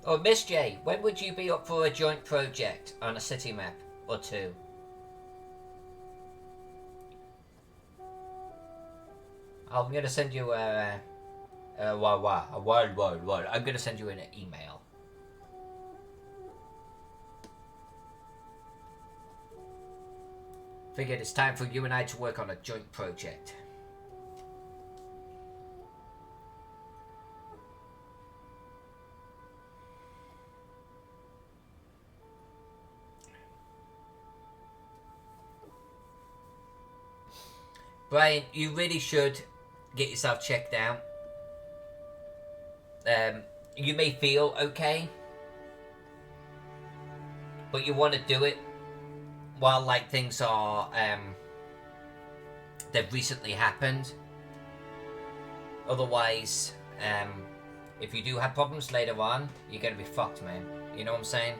Oh, Miss J, when would you be up for a joint project on a city map or two? I'm gonna send you a word. I'm gonna send you an email. Figured it's time for you and I to work on a joint project. Brian, you really should get yourself checked out. You may feel okay, but you want to do it while like things are they've recently happened. Otherwise, if you do have problems later on, you're gonna be fucked, man. You know what I'm saying?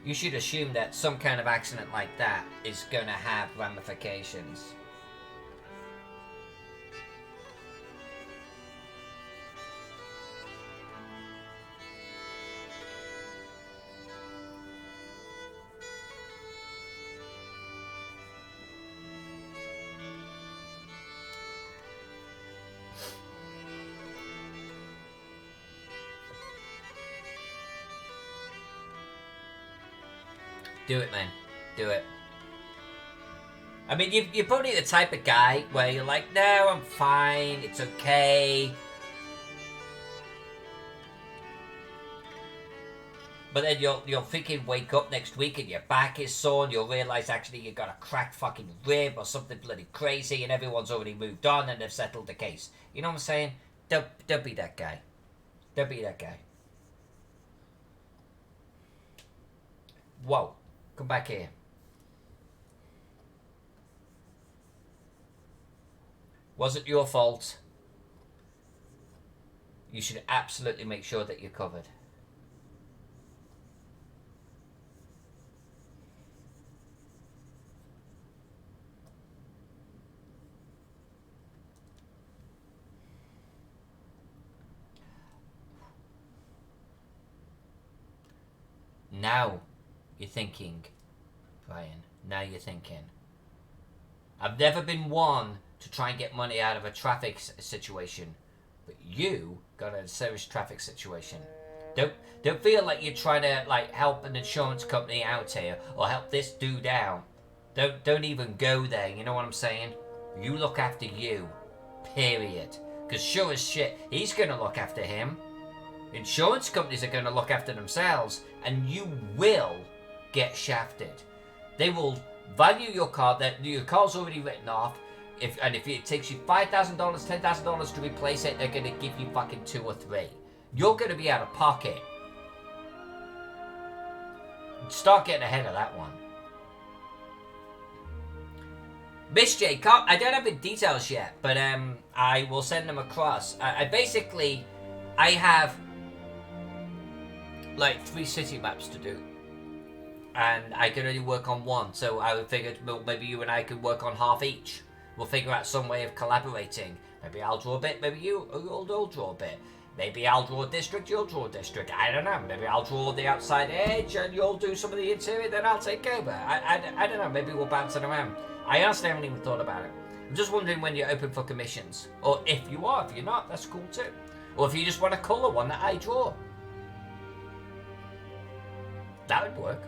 You should assume that some kind of accident like that is gonna have ramifications. Do it, man. Do it. I mean, you're probably the type of guy where you're like, no, I'm fine, it's okay. But then you'll freaking wake up next week and your back is sore and you'll realise actually you got a cracked fucking rib or something bloody crazy and everyone's already moved on and they've settled the case. You know what I'm saying? Don't be that guy. Don't be that guy. Whoa. Come back here. Wasn't your fault. You should absolutely make sure that you're covered. Now you're thinking, Brian. Now you're thinking. I've never been one to try and get money out of a traffic situation, but you got a serious traffic situation. Don't feel like you're trying to like help an insurance company out here or help this dude out. Don't even go there. You know what I'm saying? You look after you. Period. Because sure as shit, he's gonna look after him. Insurance companies are gonna look after themselves, and you will get shafted. They will value your car. That your car's already written off. If it takes you $5,000, $10,000 to replace it, they're gonna give you fucking 2 or 3. You're gonna be out of pocket. Start getting ahead of that one. Miss J, I don't have the details yet, but I will send them across. I basically, I have like 3 city maps to do, and I can only work on one. So I figured, well, maybe you and I could work on half each. We'll figure out some way of collaborating. Maybe I'll draw a bit, maybe you'll draw a bit. Maybe I'll draw a district, you'll draw a district. I don't know. Maybe I'll draw the outside edge and you'll do some of the interior, then I'll take over. I don't know. Maybe we'll bounce it around. I honestly haven't even thought about it. I'm just wondering when you're open for commissions. Or if you are. If you're not, that's cool too. Or if you just want a colour one that I draw. That would work.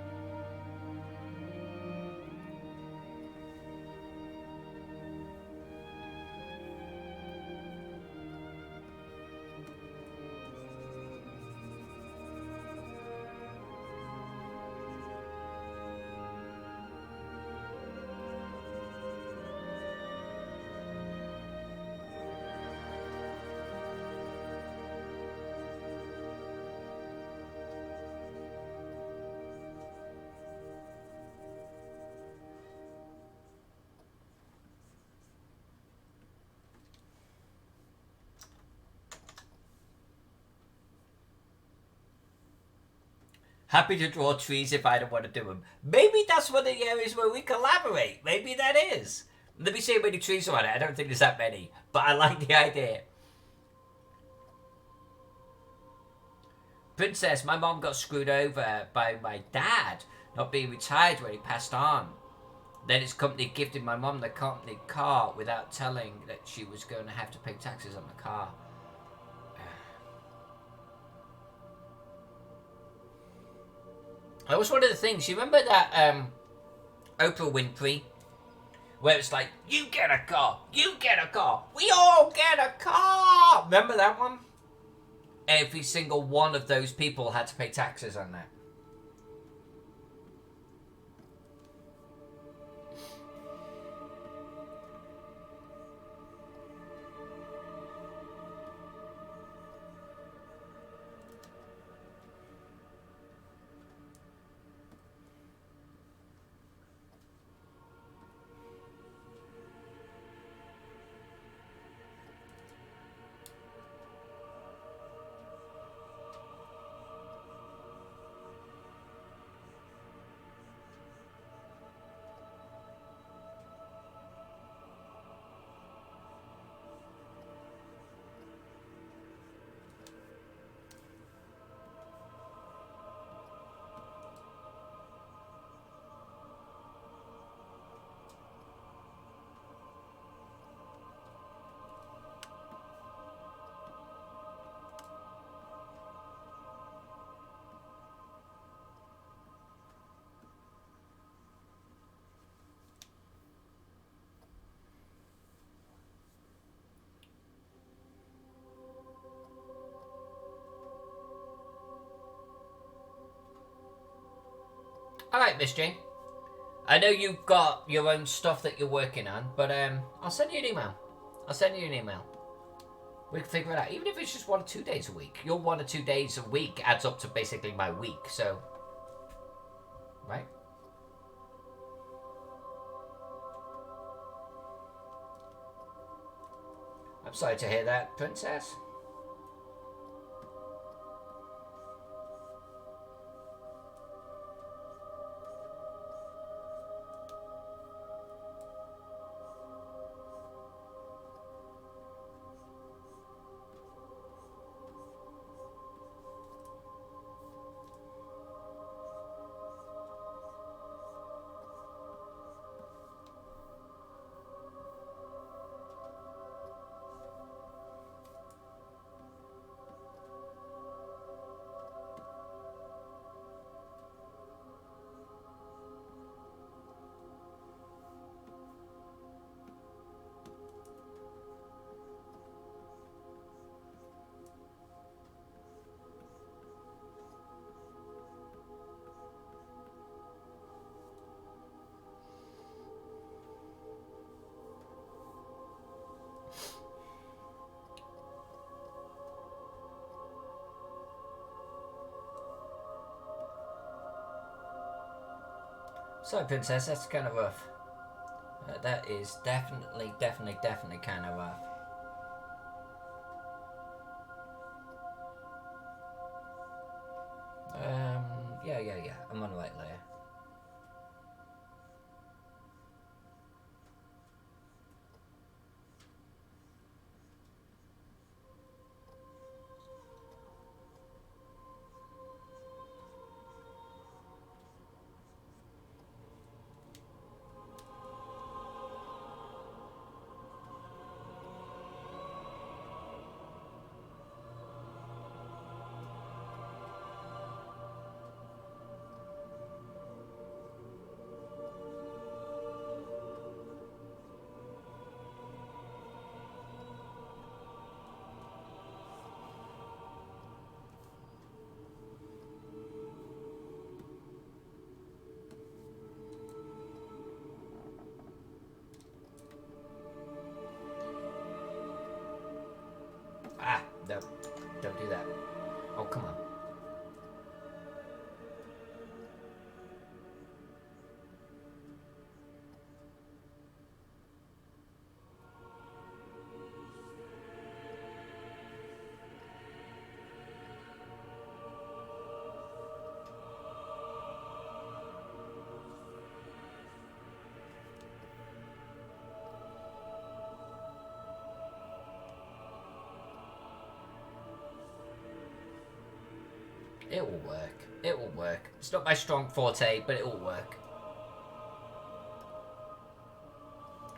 Happy to draw trees if I don't want to do them. Maybe that's one of the areas where we collaborate. Maybe that is. Let me see how many trees are on it. I don't think there's that many, but I like the idea. Princess, my mom got screwed over by my dad not being retired when he passed on. Then his company gifted my mom the company car without telling that she was going to have to pay taxes on the car. That was one of the things. You remember that Oprah Winfrey? Where it's like, you get a car, you get a car, we all get a car! Remember that one? Every single one of those people had to pay taxes on that. Alright, Miss Jane. I know you've got your own stuff that you're working on, but I'll send you an email. We can figure it out. Even if it's just 1 or 2 days a week. Your 1 or 2 days a week adds up to basically my week, so... Right? I'm sorry to hear that, Princess. Sorry, Princess, that's kind of rough. That is definitely kind of rough. Yeah. I'm on the right layer. Ah, no. Don't do that. Oh, come on. It will work. It will work. It's not my strong forte, but it will work.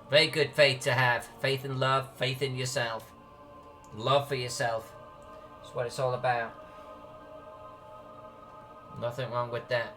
Very good faith to have. Faith in love, faith in yourself. Love for yourself. That's what it's all about. Nothing wrong with that.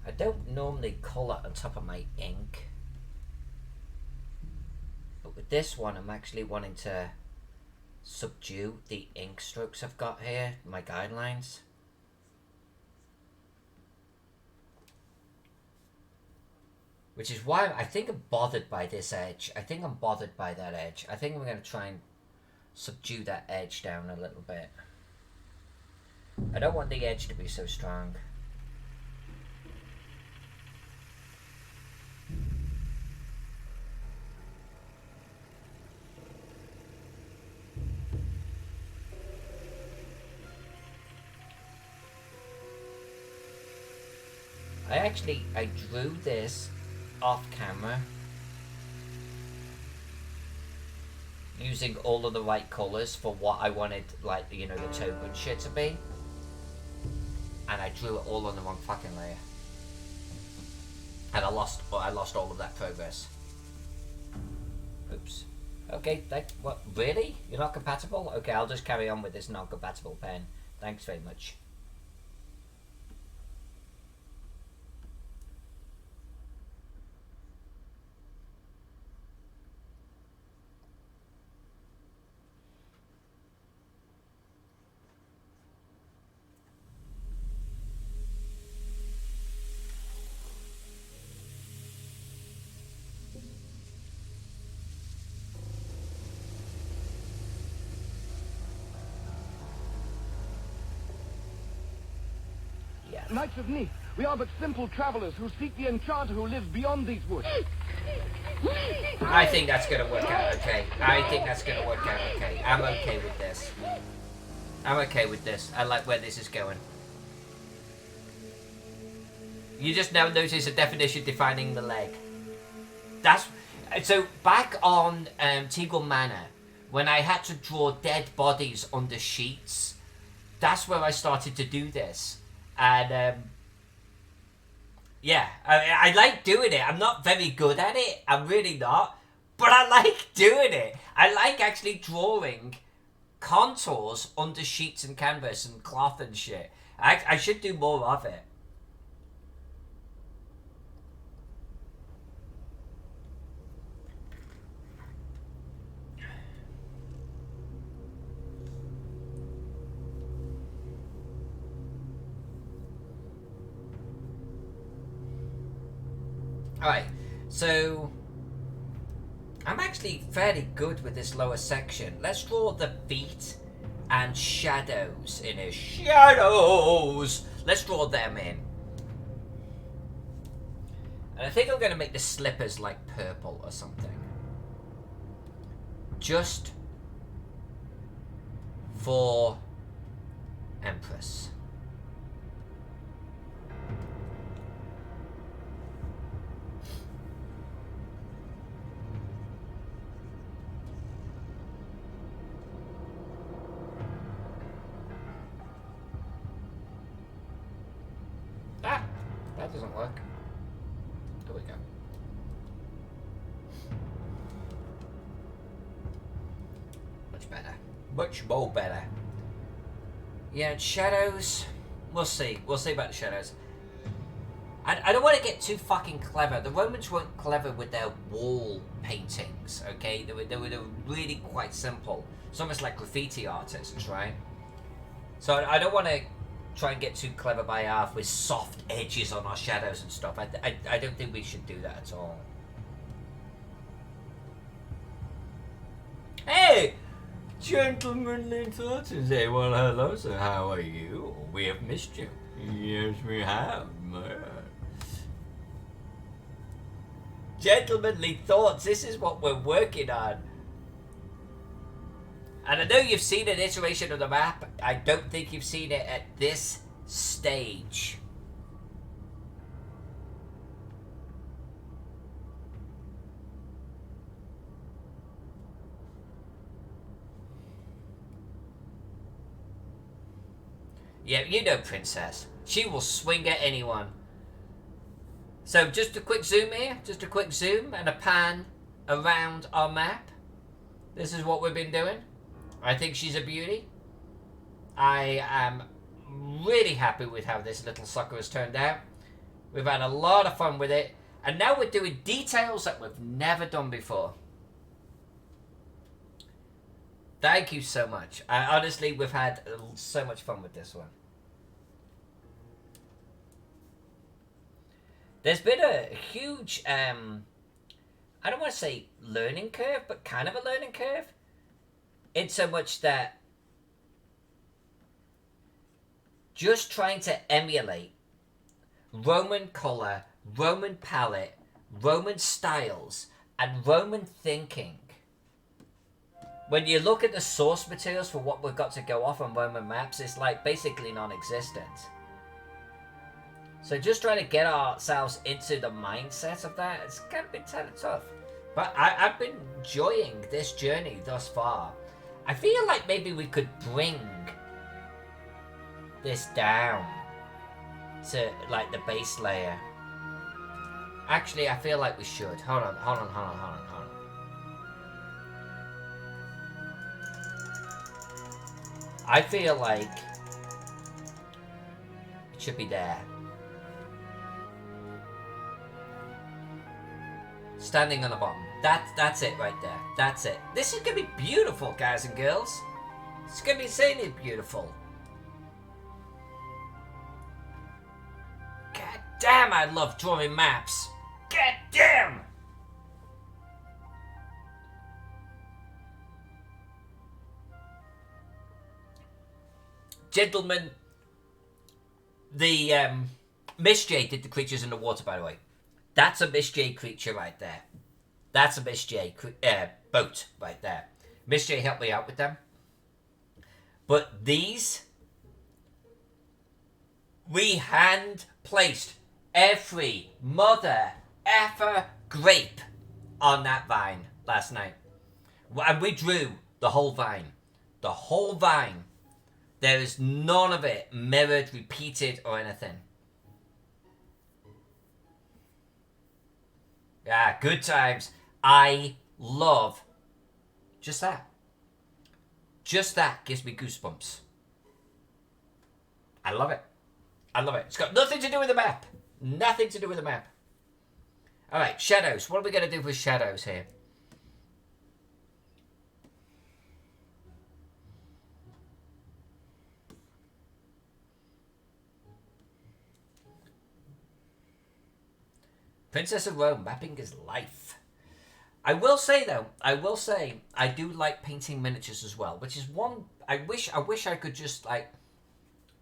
I don't normally colour on top of my ink, but with this one I'm actually wanting to subdue the ink strokes I've got here, my guidelines. Which is why I think I'm bothered by this edge. I think I'm bothered by that edge. I think I'm going to try and subdue that edge down a little bit. I don't want the edge to be so strong. I drew this off camera using all of the right colours for what I wanted, like, you know, the token shit to be, and I drew it all on the wrong fucking layer, and I lost all of that progress. Oops. Okay, what, really? You're not compatible? Okay, I'll just carry on with this non-compatible pen. Thanks very much. Knights of Neath, we are but simple travelers who seek the enchanter who lives beyond these woods. I think that's gonna work out okay. I think that's gonna work out okay. I'm okay with this. I'm okay with this. I like where this is going. You just now notice a definition defining the leg. That's so back on Tegel Manor, when I had to draw dead bodies under sheets, that's where I started to do this. And yeah, I like doing it. I'm not very good at it. I'm really not. But I like doing it. I like actually drawing contours under sheets and canvas and cloth and shit. I should do more of it. Alright, so I'm actually fairly good with this lower section. Let's draw the feet and shadows in here. Shadows! Let's draw them in. And I think I'm going to make the slippers like purple or something. Just for Empress. That doesn't work. There we go. Much better. Much more better. Yeah, shadows. We'll see. We'll see about the shadows. I don't want to get too fucking clever. The Romans weren't clever with their wall paintings, okay? They were really quite simple. It's almost like graffiti artists, right? So I don't want to try and get too clever by half with soft edges on our shadows and stuff. I don't think we should do that at all. Hey! Gentlemanly thoughts and say, well, hello, sir, how are you? We have missed you. Yes, we have. Gentlemanly thoughts, this is what we're working on. And I know you've seen an iteration of the map. I don't think you've seen it at this stage. Yeah, you know Princess. She will swing at anyone. So just a quick zoom here. Just a quick zoom and a pan around our map. This is what we've been doing. I think she's a beauty. I am really happy with how this little sucker has turned out. We've had a lot of fun with it. And now we're doing details that we've never done before. Thank you so much. Honestly, we've had so much fun with this one. There's been a huge, I don't want to say learning curve, but kind of a learning curve. In so much that just trying to emulate Roman colour, Roman palette, Roman styles, and Roman thinking. When you look at the source materials for what we've got to go off on Roman maps, it's like basically non-existent. So just trying to get ourselves into the mindset of that, it's kind of been kind of tough. But I've been enjoying this journey thus far. I feel like maybe we could bring this down to like the base layer. Actually, I feel like we should. Hold on. I feel like it should be there. Standing on the bottom. That's it right there. That's it. This is going to be beautiful, guys and girls. It's going to be insanely beautiful. God damn, I love drawing maps. God damn! Gentlemen, the Miss J did the creatures in the water, by the way. That's a Miss J creature right there. That's a Miss J boat right there. Miss J helped me out with them. But these, we hand placed every mother effer grape on that vine last night. And we drew the whole vine. The whole vine. There is none of it mirrored, repeated, or anything. Yeah, good times. I love just that. Just that gives me goosebumps. I love it. I love it. It's got nothing to do with the map. Nothing to do with the map. Alright, shadows. What are we going to do with shadows here? Princess of Rome, mapping is life. I will say though, I do like painting miniatures as well, which is one I wish I could just like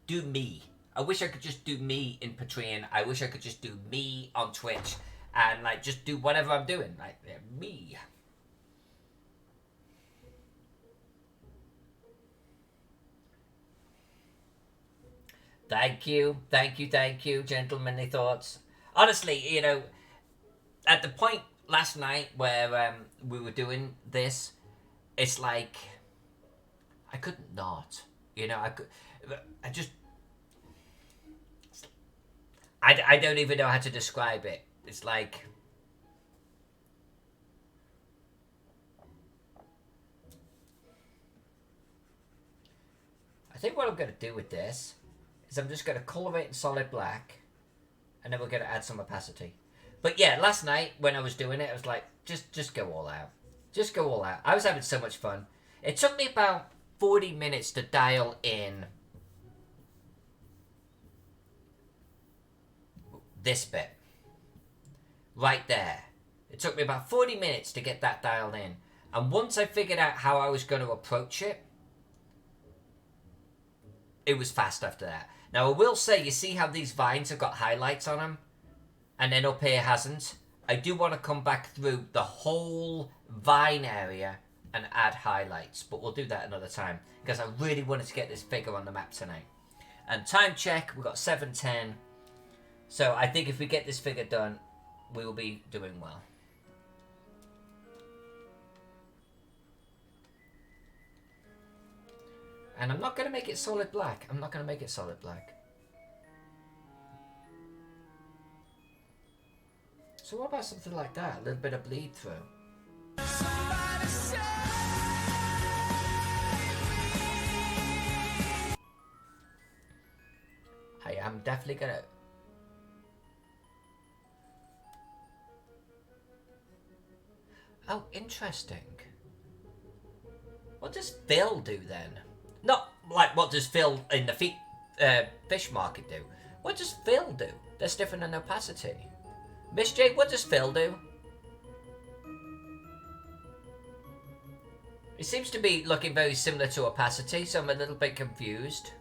do me. I wish I could just do me in Patreon. I wish I could just do me on Twitch and like just do whatever I'm doing, like me. Thank you, gentlemanly thoughts. Honestly, you know, at the point last night where we were doing this, it's like I couldn't not, you know, I don't even know how to describe it. It's like I think what I'm going to do with this is I'm just going to colour it in solid black and then we're going to add some opacity. But yeah, last night when I was doing it, I was like, just go all out. Just go all out. I was having so much fun. It took me about 40 minutes to dial in this bit. Right there. It took me about 40 minutes to get that dialed in. And once I figured out how I was going to approach it, it was fast after that. Now I will say, you see how these vines have got highlights on them? And then up here hasn't? I do want to come back through the whole vine area and add highlights. But we'll do that another time. Because I really wanted to get this figure on the map tonight. And time check, we've got 7:10. So I think if we get this figure done, we will be doing well. And I'm not going to make it solid black. I'm not going to make it solid black. So what about something like that? A little bit of bleed through. I am definitely going to... Oh, interesting. What does Phil do then? Not like what does Phil in the fish market do. What does Phil do that's different in opacity? Miss J, what does Phil do? It seems to be looking very similar to opacity, so I'm a little bit confused.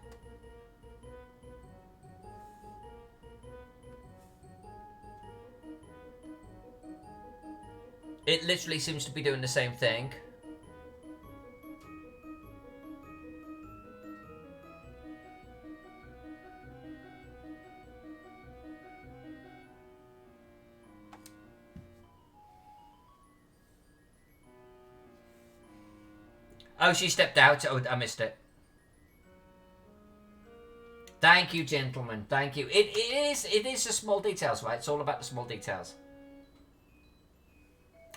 It literally seems to be doing the same thing. Oh, she stepped out. Oh, I missed it. Thank you, gentlemen. Thank you. It is the small details, right? It's all about the small details.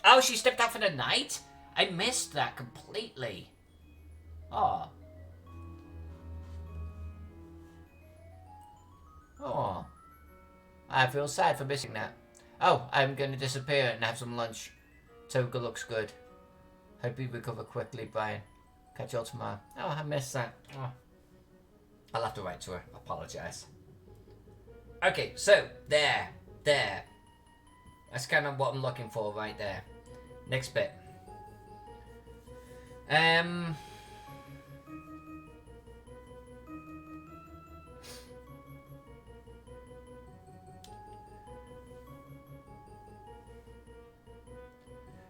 Oh, she stepped out for the night? I missed that completely. Oh. Oh. I feel sad for missing that. Oh, I'm going to disappear and have some lunch. Toga looks good. Hope you recover quickly, Brian. Catch you all tomorrow. Oh, I missed that. Oh. I'll have to write to her. Apologise. Okay, so, there. That's kind of what I'm looking for right there. Next bit.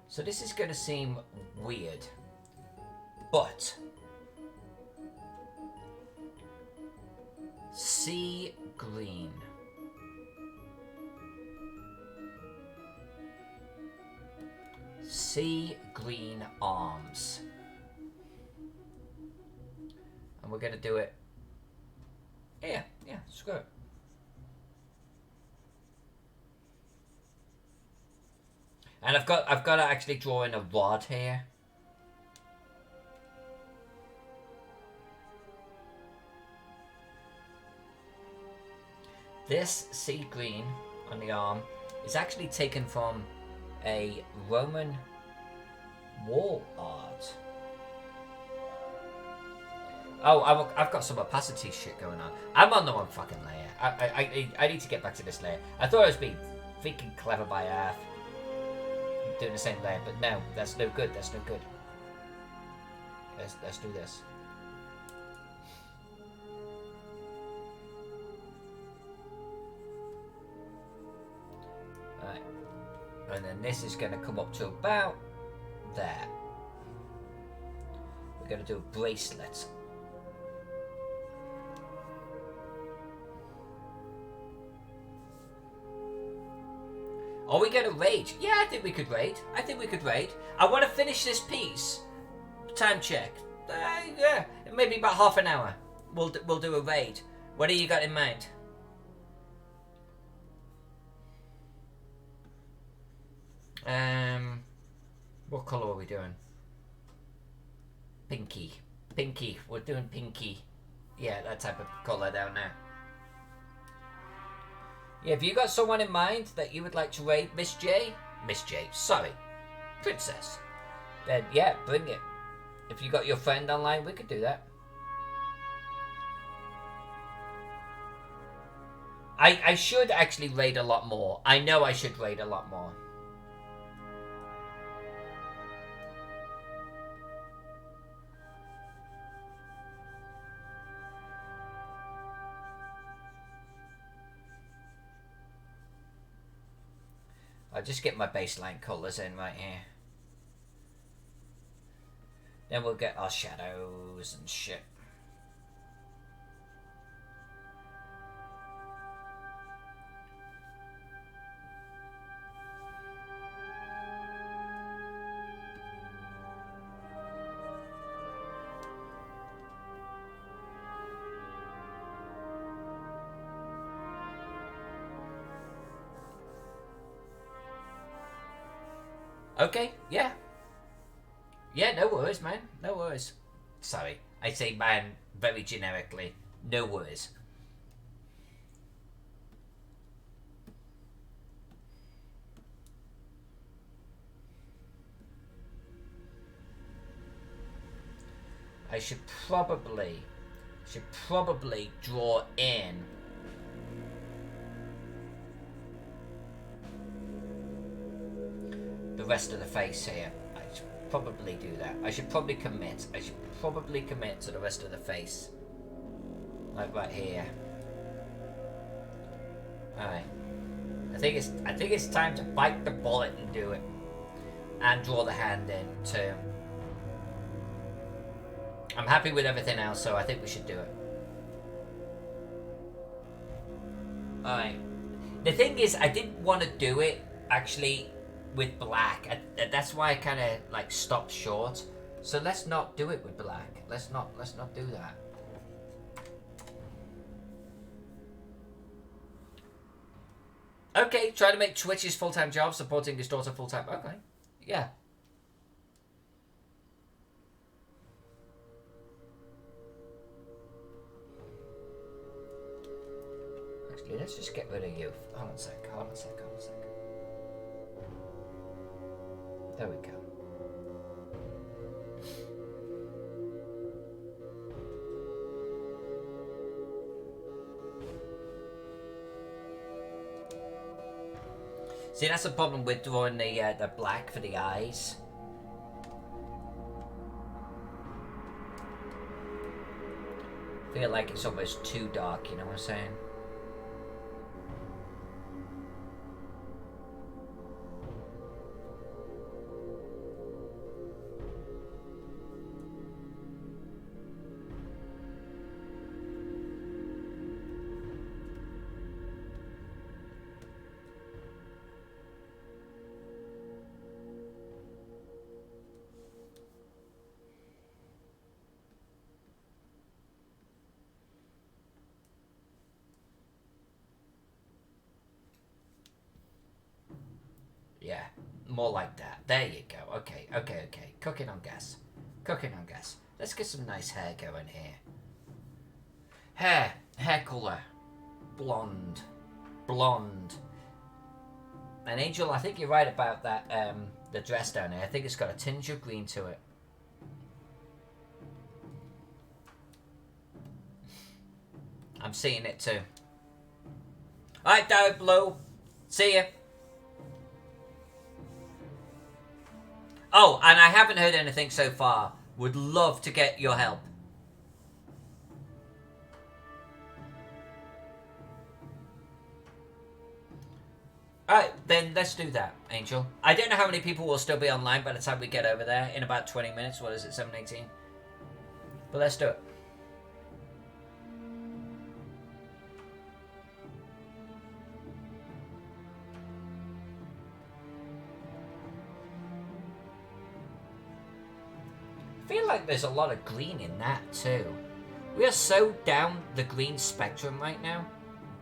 So this is going to seem weird, but sea green. Sea green arms. And we're going to do it. Yeah, screw it. And I've got to actually draw in a rod here. This sea green on the arm is actually taken from a Roman wall art. Oh, I've got some opacity shit going on. I'm on the wrong fucking layer. I need to get back to this layer. I thought I was being freaking clever by half. Doing the same layer, but no, that's no good. That's no good. Let's do this. Alright. And then this is going to come up to about there. We're going to do a bracelet. Are we going to raid? Yeah, I think we could raid. I want to finish this piece. Time check. Yeah, maybe about half an hour. We'll do a raid. What do you got in mind? What colour are we doing? Pinky. We're doing pinky. Yeah, that type of colour down there. Yeah, have you got someone in mind that you would like to raid, Miss J? Miss J, sorry. Princess. Then, yeah, bring it. If you got your friend online, we could do that. I should actually raid a lot more. I know I should raid a lot more. I'll just get my baseline colours in right here. Then we'll get our shadows and shit. Okay, yeah. Yeah, no worries, man. No worries. Sorry, I say man very generically. No worries. I should probably draw in the rest of the face here. I should probably do that. I should probably commit to the rest of the face. Like right here. Alright. I think it's time to bite the bullet and do it. And draw the hand in too. I'm happy with everything else, so I think we should do it. Alright. The thing is, I didn't want to do it actually with black. That's why I kind of like stopped short. So let's not do it with black. Let's not do that. Okay, try to make Twitch his full-time job, supporting his daughter full-time. Okay, yeah. Actually, let's just get rid of you. Hold on a sec. There we go. See, that's the problem with drawing the black for the eyes. I feel like it's almost too dark, you know what I'm saying? Yeah, more like that. There you go. Okay. Cooking on gas. Let's get some nice hair going here. Hair colour. Blonde. And Angel, I think you're right about that, the dress down here. I think it's got a tinge of green to it. I'm seeing it too. Alright, Dark Blue. See ya. Oh, and I haven't heard anything so far. Would love to get your help. Alright, then let's do that, Angel. I don't know how many people will still be online by the time we get over there. In about 20 minutes. What is it, 7:18? But let's do it. I feel like there's a lot of green in that too. We are so down the green spectrum right now.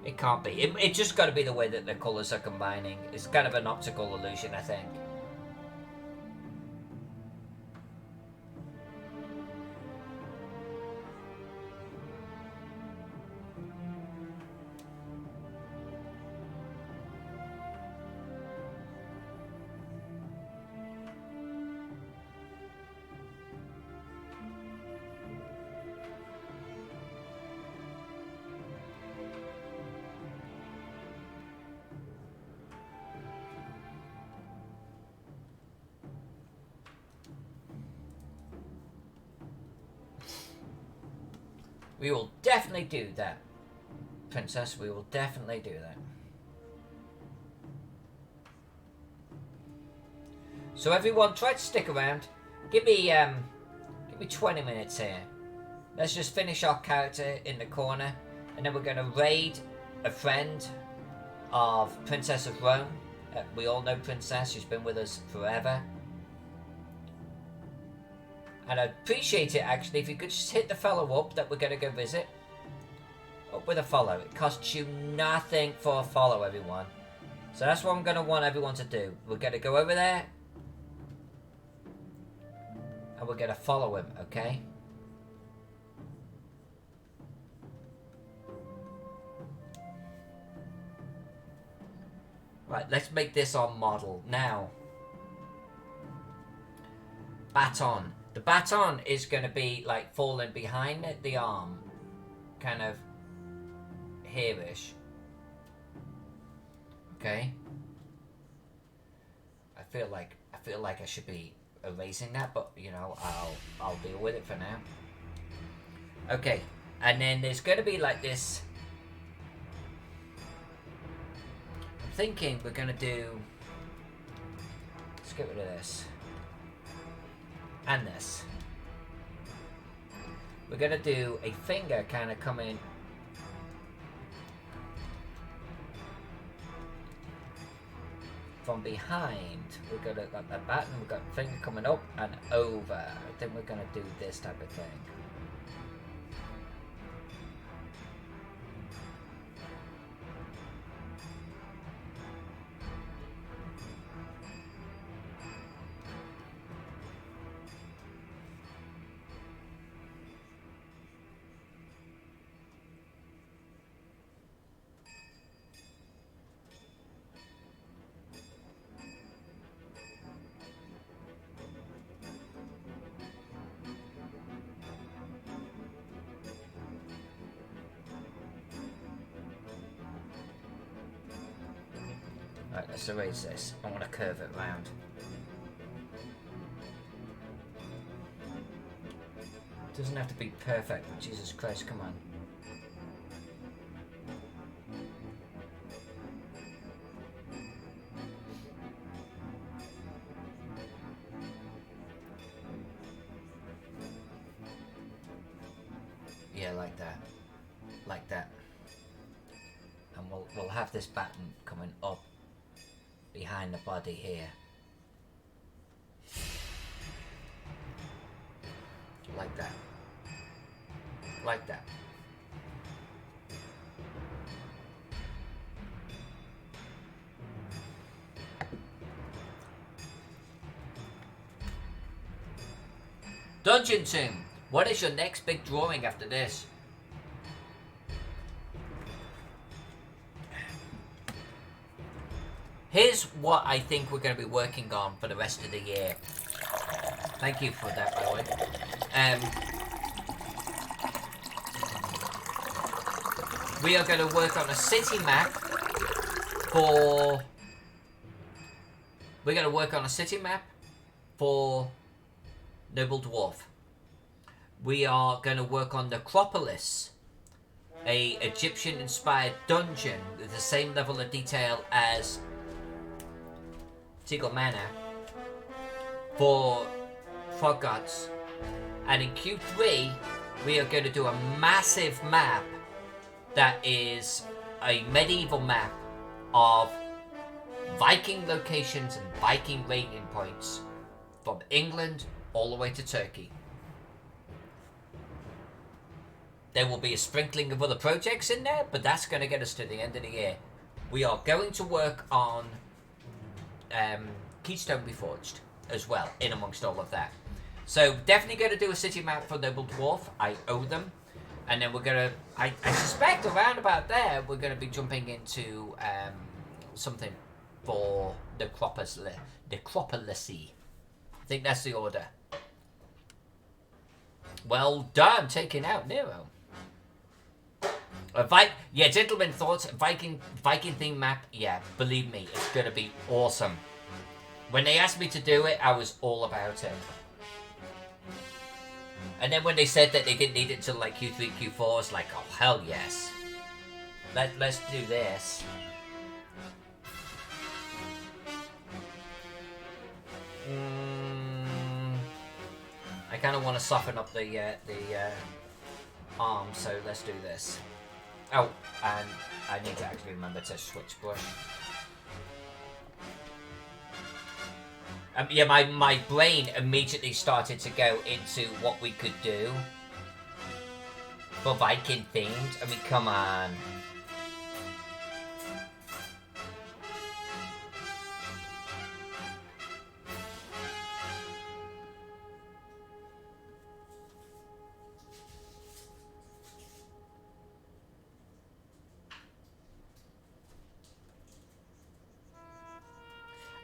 It can't be. It just got to be the way that the colours are combining. It's kind of an optical illusion, I think. We will definitely do that, Princess. We will definitely do that. So everyone, try to stick around. Give me 20 minutes here. Let's just finish our character in the corner, and then we're going to raid a friend of Princess of Rome. We all know Princess. She's been with us forever. And I'd appreciate it, actually, if you could just hit the fellow up that we're going to go visit. Up with a follow. It costs you nothing for a follow, everyone. So that's what I'm going to want everyone to do. We're going to go over there. And we're going to follow him, okay? Right, let's make this our model. Now, baton. The baton is going to be like falling behind the arm. Kind of here-ish. Okay? I feel like I should be erasing that, but you know, I'll deal with it for now. Okay, and then there's going to be like this. I'm thinking we're going to do. Let's get rid of this and this. We're going to do a finger kind of coming from behind. We've got a button, we've got a finger coming up and over. I think we're going to do this type of thing. Right, let's erase this. I want to curve it round. It doesn't have to be perfect, but Jesus Christ, come on. Yeah, like that. Like that. And we'll have this button coming up behind the body here. Like that. Like that. Dungeon Tomb. What is your next big drawing after this? Here's what I think we're going to be working on for the rest of the year. Thank you for that, by the way. We are going to work on a city map for... We're going to work on a city map for Noble Dwarf. We are going to work on the Necropolis, a Egyptian-inspired dungeon with the same level of detail as Tegel Manor for Frog Gods. And in Q3 we are going to do a massive map that is a medieval map of Viking locations and Viking raiding points from England all the way to Turkey. There will be a sprinkling of other projects in there, but that's going to get us to the end of the year. We are going to work on Keystone Reforged as well, in amongst all of that. So definitely going to do a city map for Noble Dwarf. I owe them. And then we're going to, I suspect around about there, we're going to be jumping into something for Necropolis. I think that's the order. Well done, taking out Nero. Yeah, gentlemen thoughts, Viking theme map, yeah, believe me, it's gonna be awesome. When they asked me to do it, I was all about it. And then when they said that they didn't need it until like Q3, Q4, it's like, oh hell yes. Let's do this. I kind of want to soften up the arm, so let's do this. Oh, and I need to actually remember to switch brush. Yeah, my brain immediately started to go into what we could do for Viking themed. I mean, come on.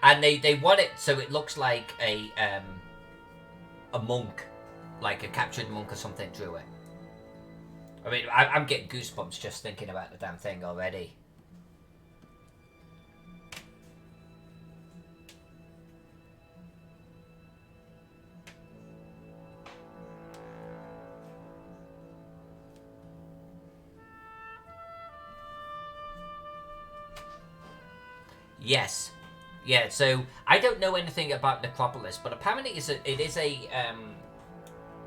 And they want it so it looks like a monk, like a captured monk or something drew it. I mean, I'm getting goosebumps just thinking about the damn thing already. Yes. Yeah, so I don't know anything about Necropolis, but apparently it is a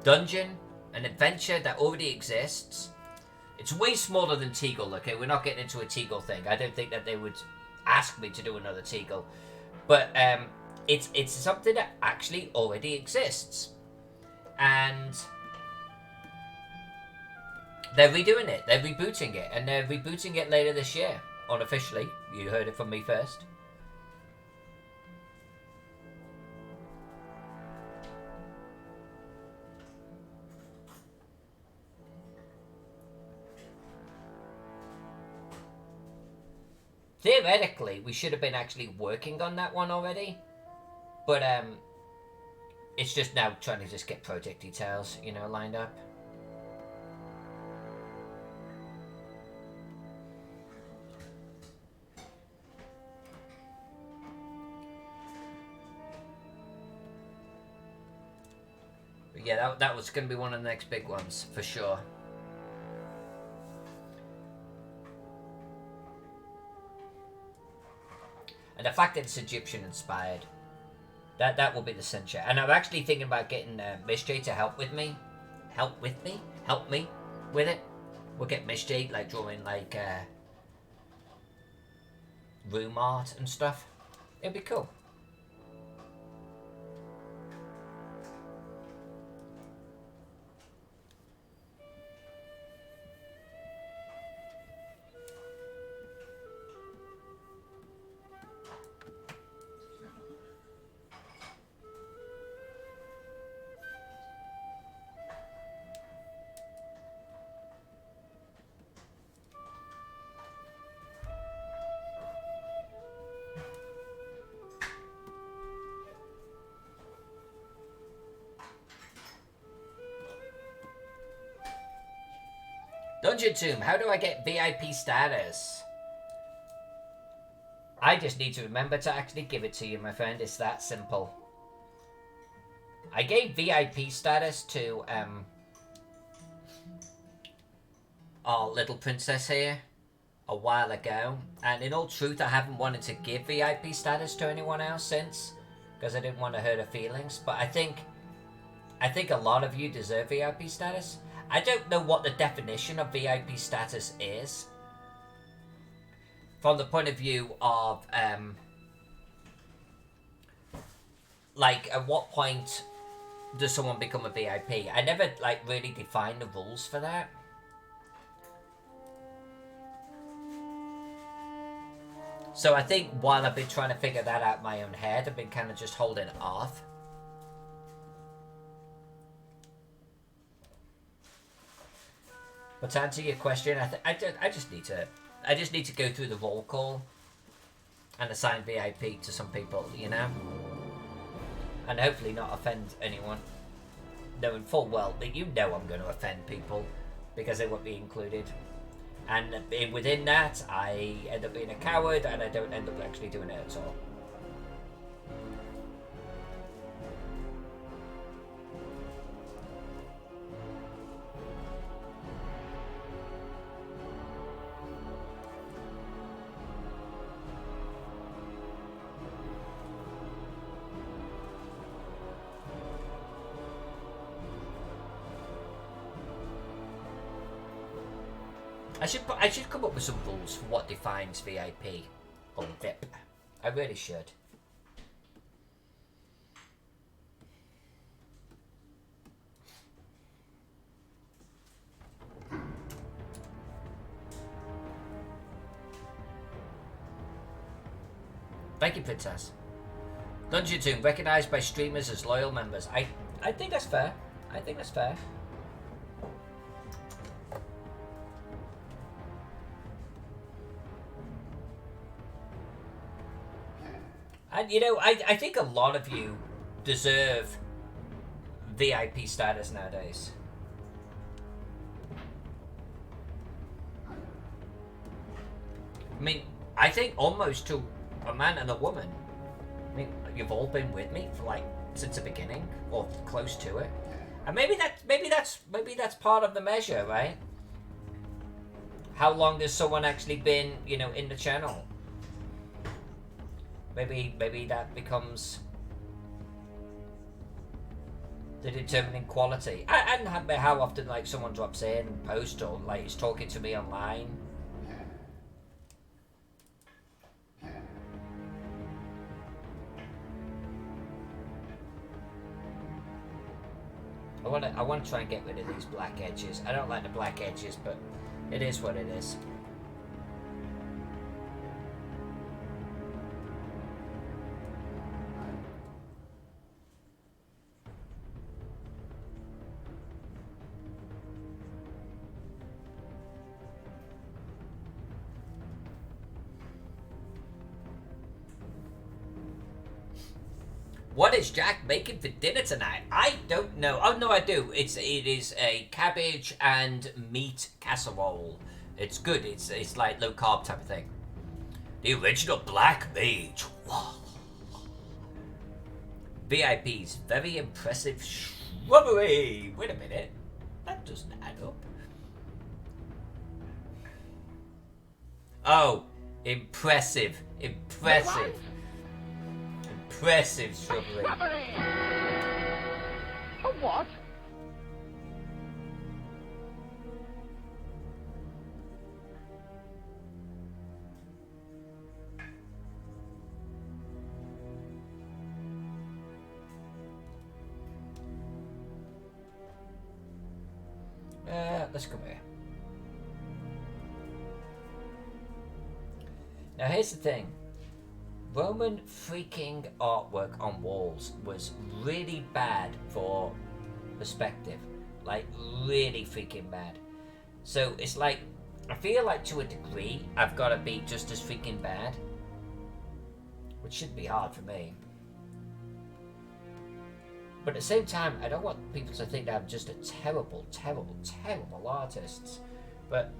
dungeon, an adventure that already exists. It's way smaller than Teagle, okay? We're not getting into a Teagle thing. I don't think that they would ask me to do another Teagle. But it's something that actually already exists. And they're redoing it. They're rebooting it. And they're rebooting it later this year, unofficially. You heard it from me first. Theoretically, we should have been actually working on that one already. But, it's just now trying to just get project details, you know, lined up. But yeah, that was going to be one of the next big ones, for sure. And the fact that it's Egyptian inspired, that will be the cincher. And I'm actually thinking about getting Miss J to help me with it. We'll get Miss J like drawing like room art and stuff. It'd be cool. Dungeon Tomb, how do I get VIP status? I just need to remember to actually give it to you, my friend. It's that simple. I gave VIP status to our little princess here a while ago. And in all truth, I haven't wanted to give VIP status to anyone else since, because I didn't want to hurt her feelings. But I think a lot of you deserve VIP status. I don't know what the definition of VIP status is. From the point of view of, like, at what point does someone become a VIP? I never, like, really defined the rules for that. So I think while I've been trying to figure that out in my own head, I've been kind of just holding off. But to answer your question, I just need to go through the roll call and assign VIP to some people, you know, and hopefully not offend anyone, knowing full well that you know I'm going to offend people because they won't be included, and within that I end up being a coward and I don't end up actually doing it at all. I should come up with some rules for what defines VIP or VIP. I really should. Thank you, Princess. Dungeon Tomb, recognized by streamers as loyal members. I think that's fair. I think that's fair. And you know, I think a lot of you deserve VIP status nowadays. I mean, I think almost to a man and a woman. I mean, you've all been with me for like since the beginning, or close to it, and maybe that's part of the measure, right? How long has someone actually been, you know, in the channel? Maybe that becomes the determining quality. And how often like someone drops in and posts or like is talking to me online. I want to try and get rid of these black edges. I don't like the black edges, but it is what it is. What is Jack making for dinner tonight? I don't know. Oh no, I do. It is a cabbage and meat casserole. It's good. It's like low carb type of thing. The original Black Mage. Wow. VIPs, very impressive shrubbery. Wait a minute, that doesn't add up. Oh, impressive, impressive. Impressive shrubbery. A what? Let's come here. Now here's the thing. Roman freaking artwork on walls was really bad for perspective. Like, really freaking bad. So it's like, I feel like to a degree, I've got to be just as freaking bad. Which shouldn't be hard for me. But at the same time, I don't want people to think that I'm just a terrible, terrible, terrible artist. But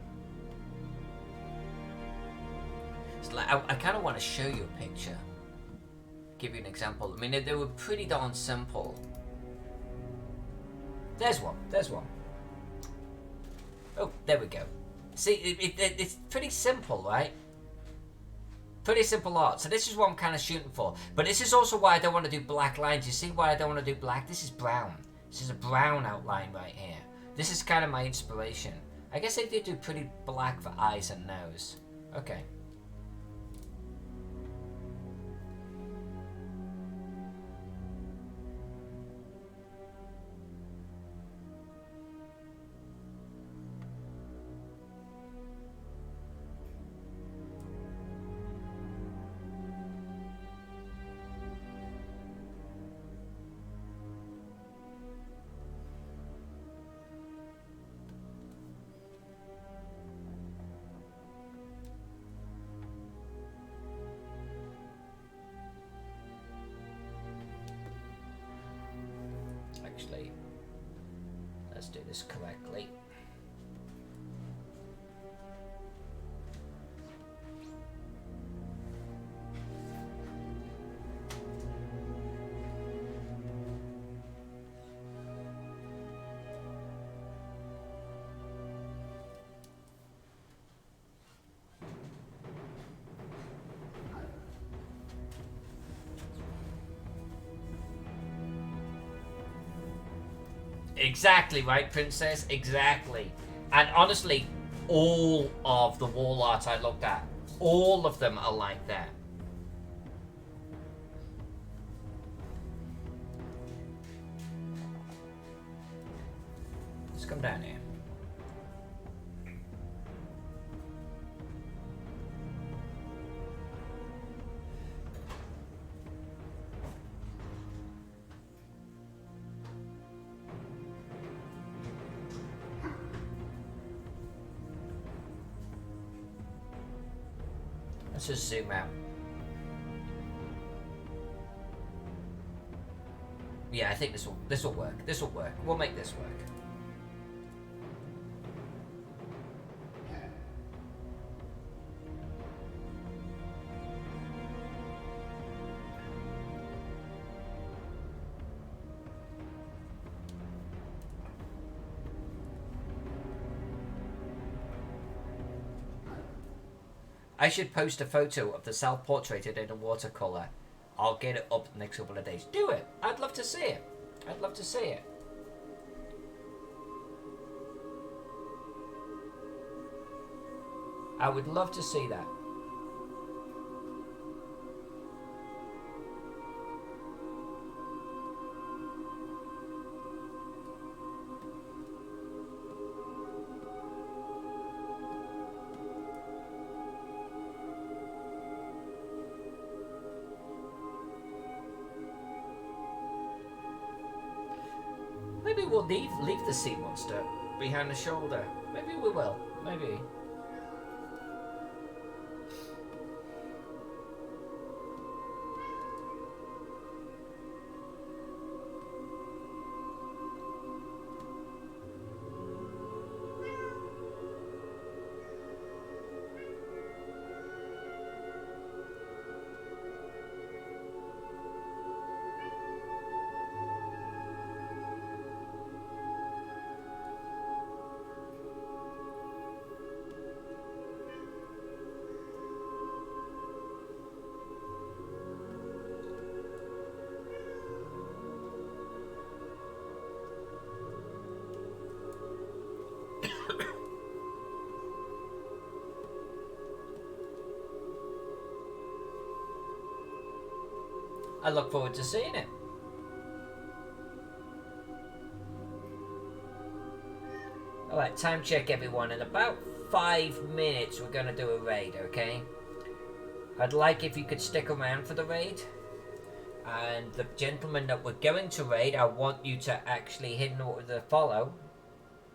it's like, I kind of want to show you a picture. Give you an example. I mean, they were pretty darn simple. There's one. There's one. Oh, there we go. See, it's pretty simple, right? Pretty simple art. So this is what I'm kind of shooting for. But this is also why I don't want to do black lines. You see why I don't want to do black? This is brown. This is a brown outline right here. This is kind of my inspiration. I guess they did do pretty black for eyes and nose. Okay. Actually, let's do this correctly. Exactly right, Princess. Exactly. And honestly, all of the wall art I looked at. All of them are like that. Let's come down here. Let's just zoom out. Yeah, I think this will work. This will work. We'll make this work. I should post a photo of the self-portraited in a watercolor. I'll get it up the next couple of days. Do it. I'd love to see it. I'd love to see it. I would love to see that. Maybe we'll leave the sea monster behind the shoulder. Maybe we will. Maybe. I look forward to seeing it. Alright, time check everyone. In about 5 minutes we're gonna do a raid, okay? I'd like if you could stick around for the raid. And the gentleman that we're going to raid, I want you to actually hit an order to follow.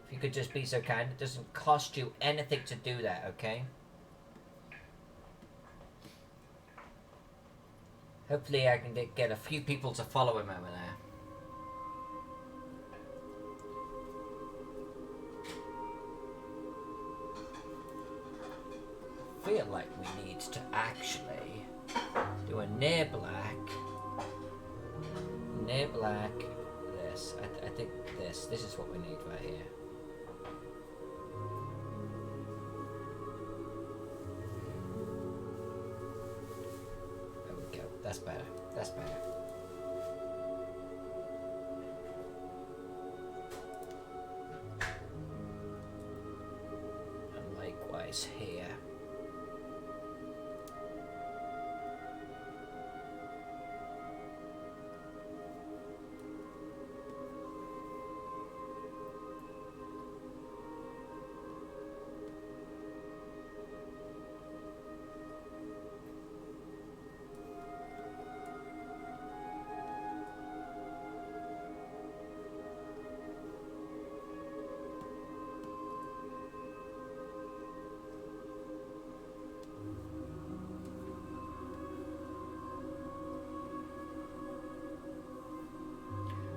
If you could just be so kind. It doesn't cost you anything to do that, okay? Hopefully I can get a few people to follow him over there. I feel like we need to actually do a near black, this. I think this is what we need right here. That's better. That's better. And likewise here.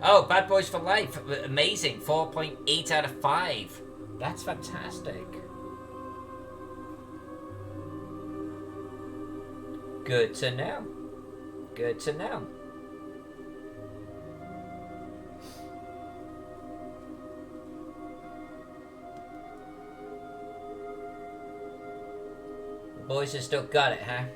Oh, Bad Boys for Life. Amazing. 4.8 out of 5. That's fantastic. Good to know. Good to know. The boys have still got it, huh?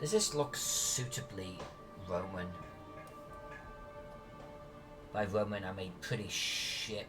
Does this look suitably Roman? By Roman, I mean pretty shit.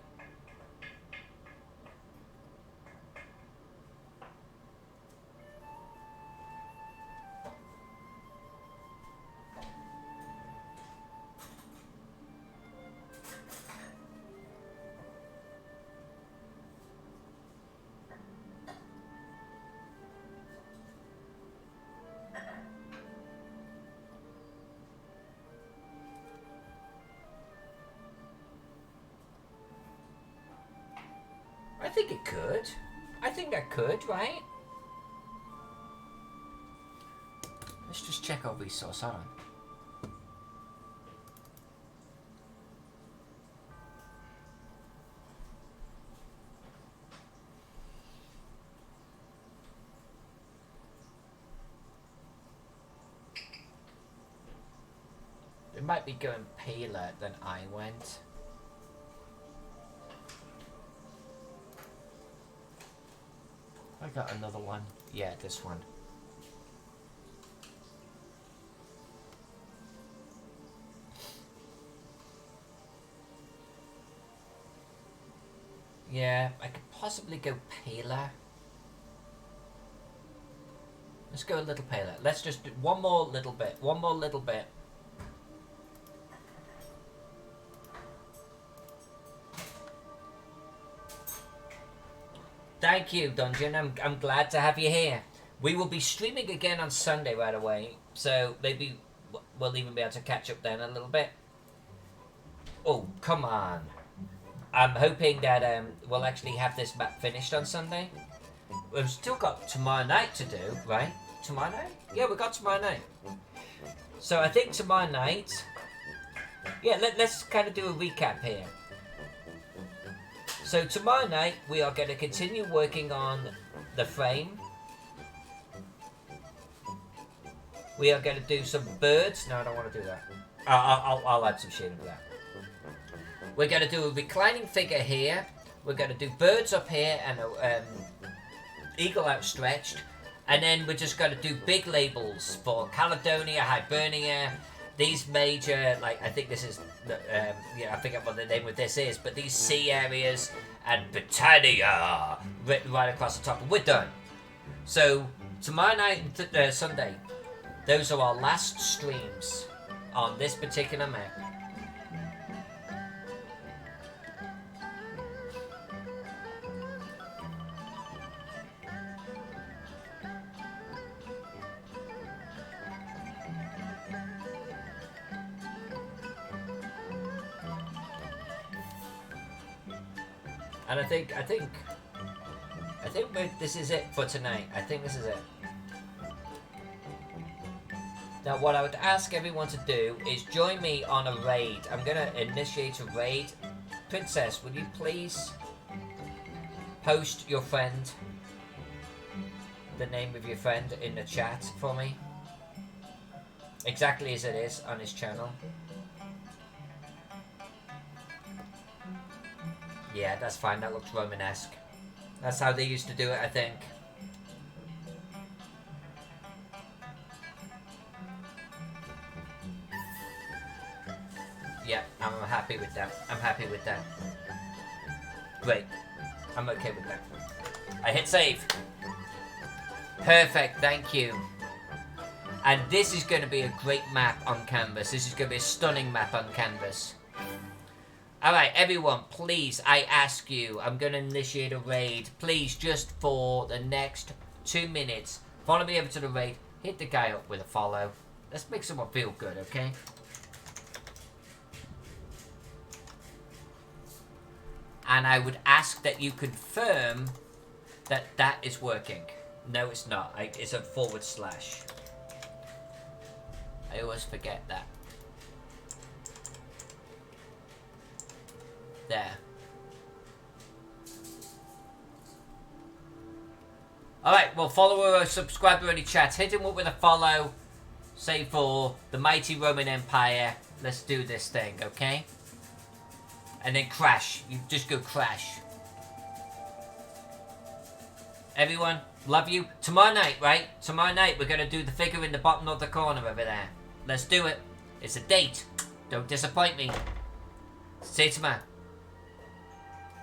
I think it could. I think that could, right? Let's just check our resource. Hold on. It might be going paler than I went. I got another one. Yeah, this one. Yeah, I could possibly go paler. Let's go a little paler. Let's just do one more little bit. One more little bit. Thank you, Dungeon. I'm glad to have you here. We will be streaming again on Sunday right away, so maybe we'll even be able to catch up then a little bit. Oh, come on. I'm hoping that we'll actually have this map finished on Sunday. We've still got tomorrow night to do, right? Tomorrow night? Yeah, we got tomorrow night. So I think tomorrow night... Yeah, let's kind of do a recap here. So tomorrow night we are going to continue working on the frame. We are going to do some birds. No, I don't want to do that. I'll add some shit into that. We're going to do a reclining figure here. We're going to do birds up here and a eagle outstretched. And then we're just going to do big labels for Caledonia, Hibernia. These major, like, I think this is, yeah, I forget what the name of this is, but these sea areas and Britannia written right across the top, and we're done. So, tomorrow night and Sunday, those are our last streams on this particular map. And I think this is it for tonight. I think this is it. Now, what I would ask everyone to do is join me on a raid. I'm gonna initiate a raid. Princess, will you please post your friend, the name of your friend, in the chat for me? Exactly as it is on his channel. Yeah, that's fine. That looks Romanesque. That's how they used to do it, I think. Yeah, I'm happy with that. I'm happy with that. Great. I'm okay with that. I hit save. Perfect, thank you. And this is going to be a great map on canvas. This is going to be a stunning map on canvas. Alright, everyone, please, I ask you, I'm going to initiate a raid. Please, just for the next 2 minutes, follow me over to the raid. Hit the guy up with a follow. Let's make someone feel good, okay? And I would ask that you confirm that that is working. No, it's not. It's a /. I always forget that. There. Alright, well, follower or subscriber in the chat. Hit him up with a follow. Say for the mighty Roman Empire. Let's do this thing, okay? And then crash. You just go crash. Everyone, Love you. Tomorrow night, right? Tomorrow night we're gonna do the figure in the bottom of the corner over there. Let's do it. It's a date. Don't disappoint me. See you tomorrow.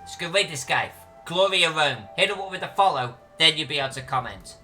Just go read this guy. Gloria Rome. Hit him up with a follow, then you'll be able to comment.